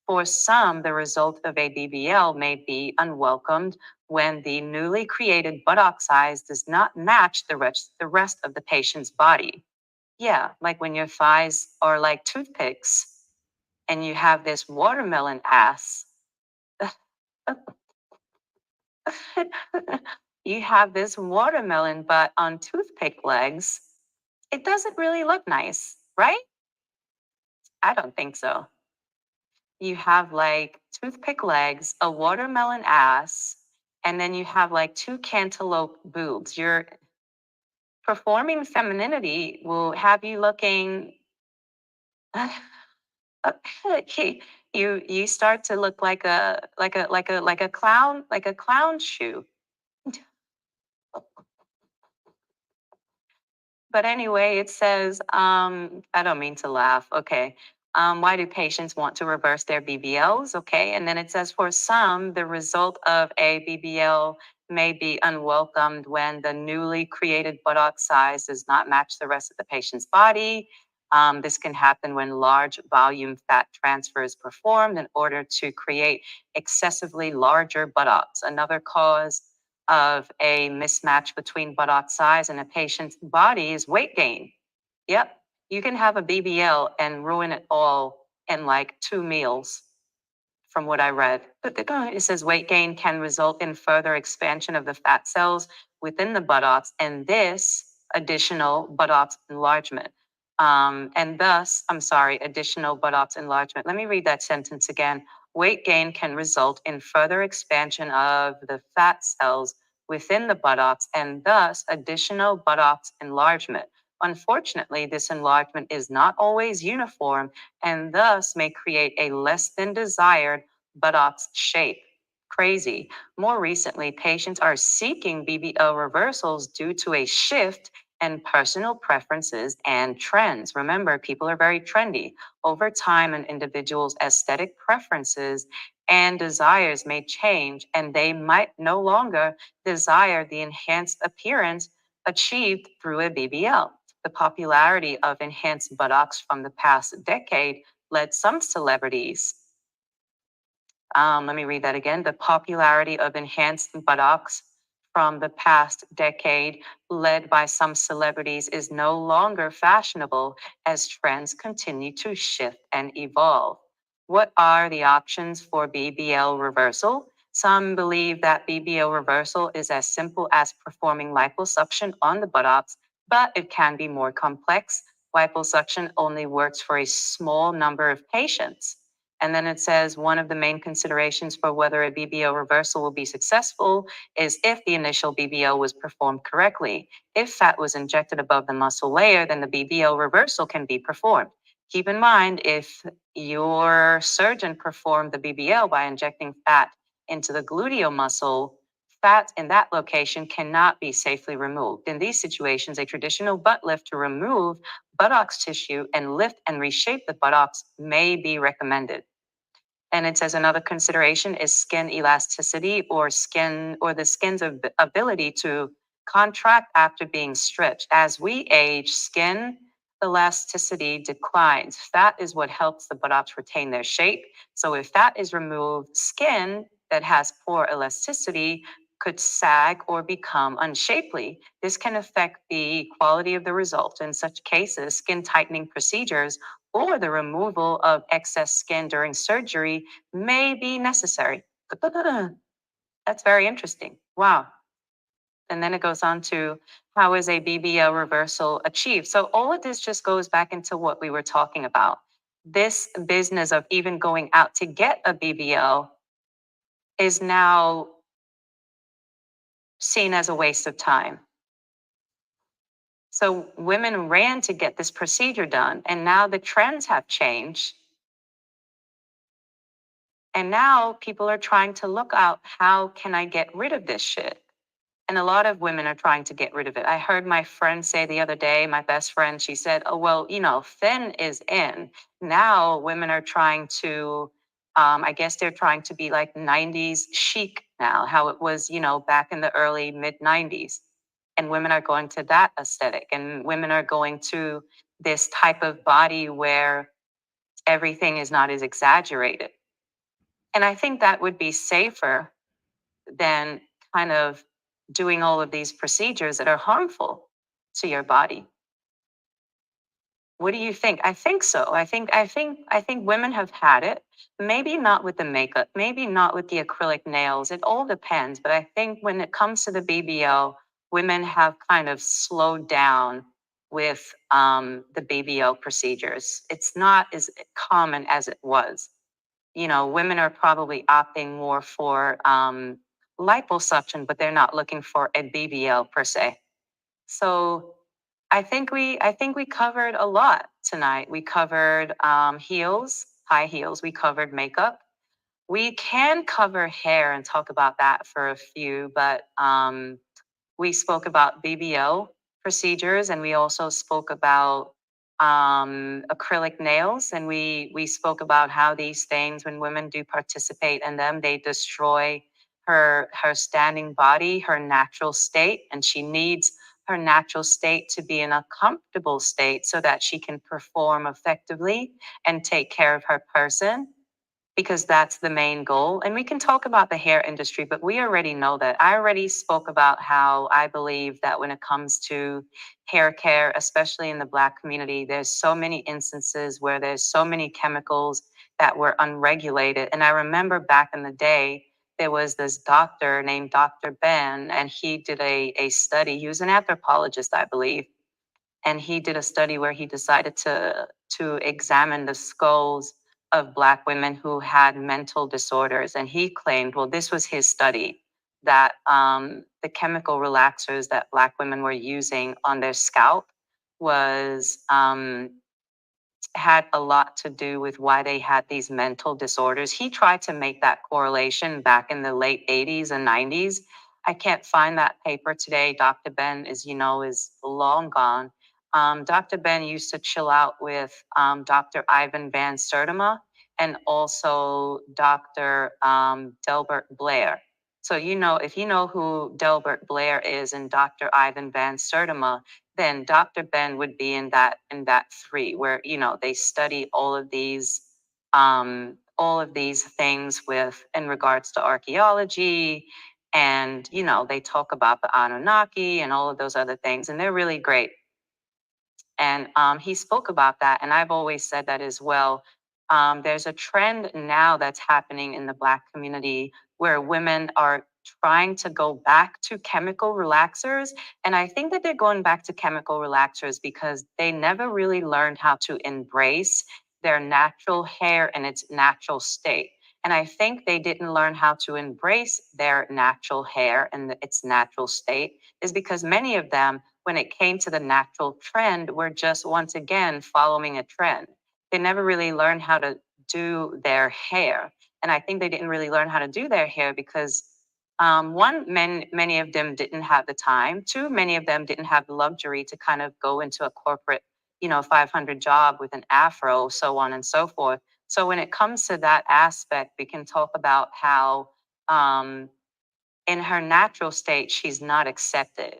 For some, the result of a BBL may be unwelcomed when the newly created buttock size does not match the rest of the patient's body. Yeah, like when your thighs are like toothpicks and you have this watermelon ass. You have this watermelon butt on toothpick legs. It doesn't really look nice, right? I don't think so. You have like toothpick legs, a watermelon ass, and then you have like two cantaloupe boobs. Your performing femininity will have you looking you start to look like a clown shoe. But anyway, it says, I don't mean to laugh. Okay. Why do patients want to reverse their BBLs? Okay. And then it says, for some, the result of a BBL may be unwelcomed when the newly created buttock size does not match the rest of the patient's body. This can happen when large volume fat transfer is performed in order to create excessively larger buttocks. Another cause of a mismatch between buttock size and a patient's body is weight gain. Yep, you can have a BBL and ruin it all in like 2 meals, from what I read. It says weight gain can result in further expansion of the fat cells within the buttocks, and this additional buttocks enlargement. Additional buttocks enlargement. Let me read that sentence again. Weight gain can result in further expansion of the fat cells within the buttocks, and thus additional buttocks enlargement. Unfortunately, this enlargement is not always uniform and thus may create a less than desired buttocks shape. Crazy. More recently, patients are seeking BBL reversals due to a shift in personal preferences and trends. Remember, people are very trendy. Over time, an individual's aesthetic preferences and desires may change, and they might no longer desire the enhanced appearance achieved through a BBL. The popularity of enhanced buttocks from the past decade led some celebrities. Let me read that again. The popularity of enhanced buttocks from the past decade, led by some celebrities, is no longer fashionable as trends continue to shift and evolve. What are the options for BBL reversal? Some believe that BBL reversal is as simple as performing liposuction on the buttocks, but it can be more complex. Liposuction only works for a small number of patients. And then it says one of the main considerations for whether a BBL reversal will be successful is if the initial BBL was performed correctly. If fat was injected above the muscle layer, then the BBL reversal can be performed. Keep in mind, if your surgeon performed the BBL by injecting fat into the gluteal muscle, fat in that location cannot be safely removed. In these situations, a traditional butt lift to remove buttocks tissue and lift and reshape the buttocks may be recommended. And it says another consideration is skin elasticity or the skin's ability to contract after being stretched. As we age, skin elasticity declines. Fat is what helps the buttocks retain their shape. So if fat is removed, skin that has poor elasticity could sag or become unshapely. This can affect the quality of the result. In such cases, skin tightening procedures or the removal of excess skin during surgery may be necessary. That's very interesting. Wow. And then it goes on to how is a BBL reversal achieved? So all of this just goes back into what we were talking about. This business of even going out to get a BBL is now seen as a waste of time. So women ran to get this procedure done, and now the trends have changed. And now people are trying to look out, how can I get rid of this shit? And a lot of women are trying to get rid of it. I heard my friend say the other day, my best friend, she said, "Oh, well, thin is in. Now women are trying to, I guess they're trying to be like 90s chic now, how it was, back in the early mid 90s. And women are going to that aesthetic, and women are going to this type of body where everything is not as exaggerated." And I think that would be safer than kind of doing all of these procedures that are harmful to your body. What do you think? I think so. I think women have had it. Maybe not with the makeup, maybe not with the acrylic nails. It all depends. But I think when it comes to the BBL, women have kind of slowed down with the BBL procedures. It's not as common as it was. Women are probably opting more for liposuction, but they're not looking for a BBL per se. So I think we covered a lot tonight. We covered heels, high heels. We covered makeup. We can cover hair and talk about that for a few, but we spoke about BBL procedures, and we also spoke about acrylic nails, and we spoke about how these things, when women do participate in them, they destroy her standing body, her natural state, and she needs her natural state to be in a comfortable state so that she can perform effectively and take care of her person, because that's the main goal. And we can talk about the hair industry, but we already know that. I already spoke about how I believe that when it comes to hair care, especially in the Black community, there's so many instances where there's so many chemicals that were unregulated. And I remember back in the day, there was this doctor named Dr. Ben, and he did a study. He was an anthropologist, I believe, and he did a study where he decided to examine the skulls of Black women who had mental disorders. And he claimed, well, this was his study, that the chemical relaxers that Black women were using on their scalp was had a lot to do with why they had these mental disorders. He tried to make that correlation back in the late 80s and 90s. I can't find that paper today. Dr. Ben is long gone. Dr. Ben used to chill out with Dr. Ivan Van Sertima and also Dr. Delbert Blair. So, if you know who Delbert Blair is and Dr. Ivan Van Sertima, then Dr. Ben would be in that three, where they study all of these things with in regards to archaeology, and they talk about the Anunnaki and all of those other things, and they're really great. And he spoke about that, and I've always said that as well. There's a trend now that's happening in the Black community where women are trying to go back to chemical relaxers. And I think that they're going back to chemical relaxers because they never really learned how to embrace their natural hair in its natural state. And I think they didn't learn how to embrace their natural hair in its natural state, is because many of them, when it came to the natural trend, were just once again following a trend. They never really learned how to do their hair. And I think they didn't really learn how to do their hair because one, many of them didn't have the time. Two, many of them didn't have the luxury to kind of go into a corporate, 500 job with an afro, so on and so forth. So when it comes to that aspect, we can talk about how in her natural state, she's not accepted.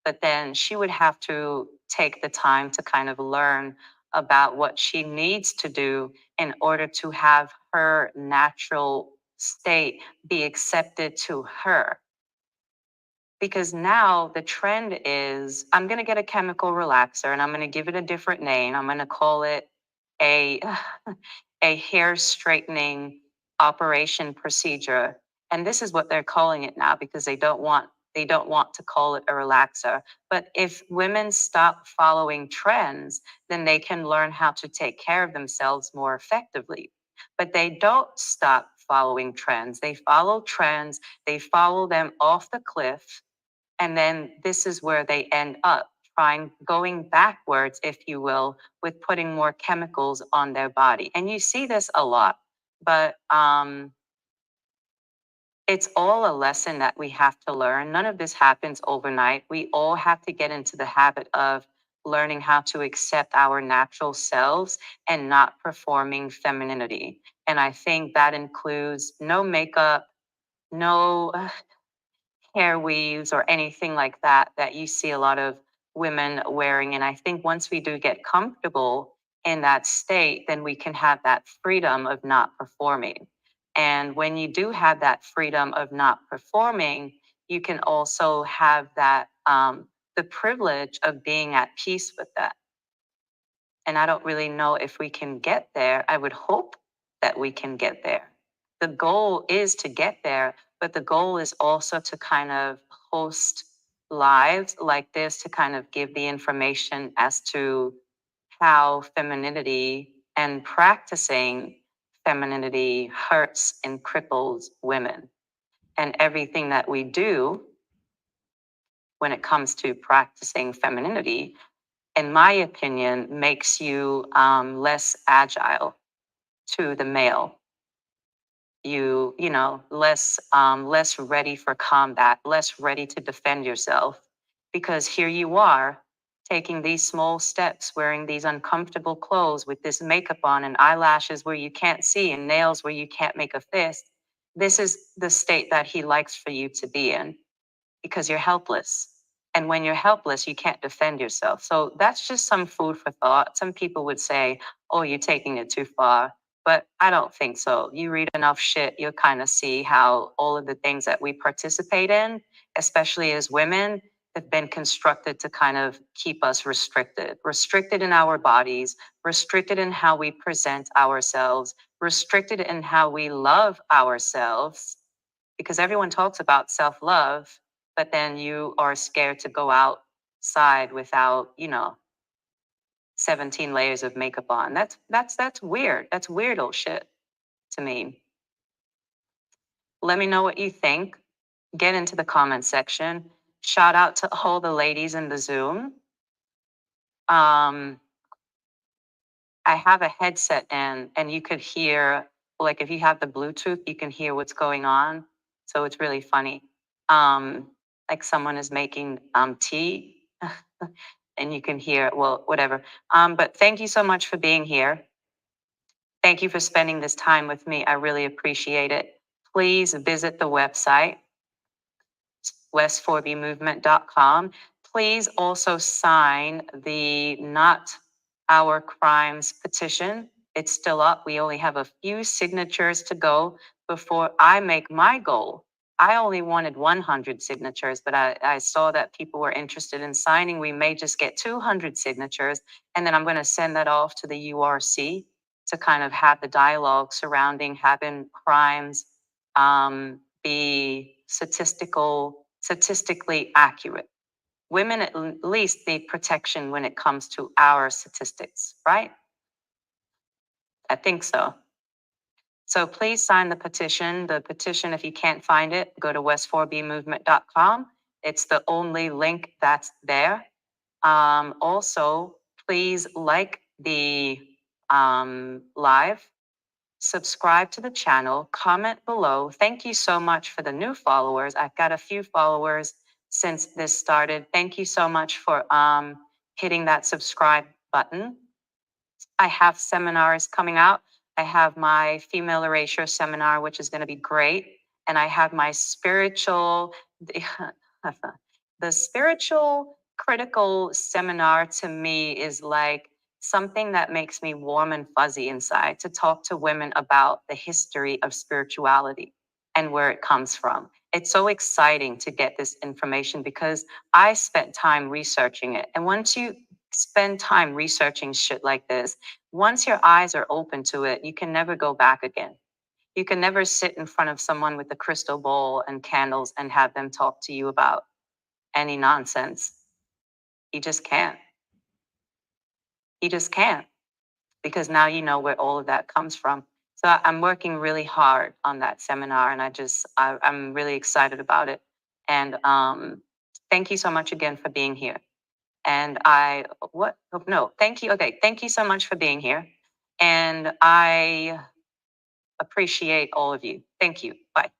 But then she would have to take the time to kind of learn about what she needs to do in order to have her natural state be accepted to her. Because now the trend is, I'm going to get a chemical relaxer and I'm going to give it a different name. I'm going to call it a a hair straightening operation procedure. And this is what they're calling it now because they don't want to call it a relaxer. But if women stop following trends, then they can learn how to take care of themselves more effectively. But they don't stop following trends. They follow trends, they follow them off the cliff, and then this is where they end up going backwards, if you will, with putting more chemicals on their body. And you see this a lot, but it's all a lesson that we have to learn. None of this happens overnight. We all have to get into the habit of learning how to accept our natural selves and not performing femininity. And I think that includes no makeup, no hair weaves or anything like that that you see a lot of women wearing. And I think once we do get comfortable in that state, then we can have that freedom of not performing. And when you do have that freedom of not performing, you can also have that the privilege of being at peace with that. And I don't really know if we can get there. I would hope that we can get there. The goal is to get there, but the goal is also to kind of host lives like this to kind of give the information as to how femininity and practicing femininity hurts and cripples women. And everything that we do when it comes to practicing femininity, in my opinion, makes you less agile to the male. Less ready for combat, less ready to defend yourself, because here you are taking these small steps, wearing these uncomfortable clothes with this makeup on and eyelashes where you can't see and nails where you can't make a fist. This is the state that he likes for you to be in because you're helpless. And when you're helpless, you can't defend yourself. So that's just some food for thought. Some people would say, oh, you're taking it too far. But I don't think so. You read enough shit, you'll kind of see how all of the things that we participate in, especially as women, have been constructed to kind of keep us restricted in our bodies, restricted in how we present ourselves, restricted in how we love ourselves, because everyone talks about self love, but then you are scared to go outside without, 17 layers of makeup on. That's weird. That's weirdo shit to me. Let me know what you think. Get into the comment section. Shout out to all the ladies in the Zoom. Um, I have a headset in, and you could hear, like, if you have the Bluetooth, you can hear what's going on. So it's really funny. Like someone is making tea, and you can hear, well, whatever. But thank you so much for being here. Thank you for spending this time with me. I really appreciate it. Please visit the website, west4bmovement.com. Please also sign the Not Our Crimes petition. It's still up. We only have a few signatures to go before I make my goal. I only wanted 100 signatures, but I saw that people were interested in signing. We may just get 200 signatures, and then I'm going to send that off to the URC to kind of have the dialogue surrounding having crimes be statistically accurate. Women at least need protection when it comes to our statistics, right? I think so. So please sign the petition. The petition, if you can't find it, go to west4bmovement.com. It's the only link that's there. Also, please like the live, subscribe to the channel, comment below. Thank you so much for the new followers. I've got a few followers since this started. Thank you so much for hitting that subscribe button. I have seminars coming out. I have my female erasure seminar, which is going to be great. And I have my spiritual, the spiritual critical seminar to me is like something that makes me warm and fuzzy inside to talk to women about the history of spirituality and where it comes from. It's so exciting to get this information because I spent time researching it. And once you spend time researching shit like this, once your eyes are open to it, you can never go back again. You can never sit in front of someone with a crystal ball and candles and have them talk to you about any nonsense. You just can't. You just can't, because now you know where all of that comes from. So I'm working really hard on that seminar, and I'm really excited about it. And thank you so much again for being here. And what? Oh, no, thank you. Okay, thank you so much for being here. And I appreciate all of you. Thank you. Bye.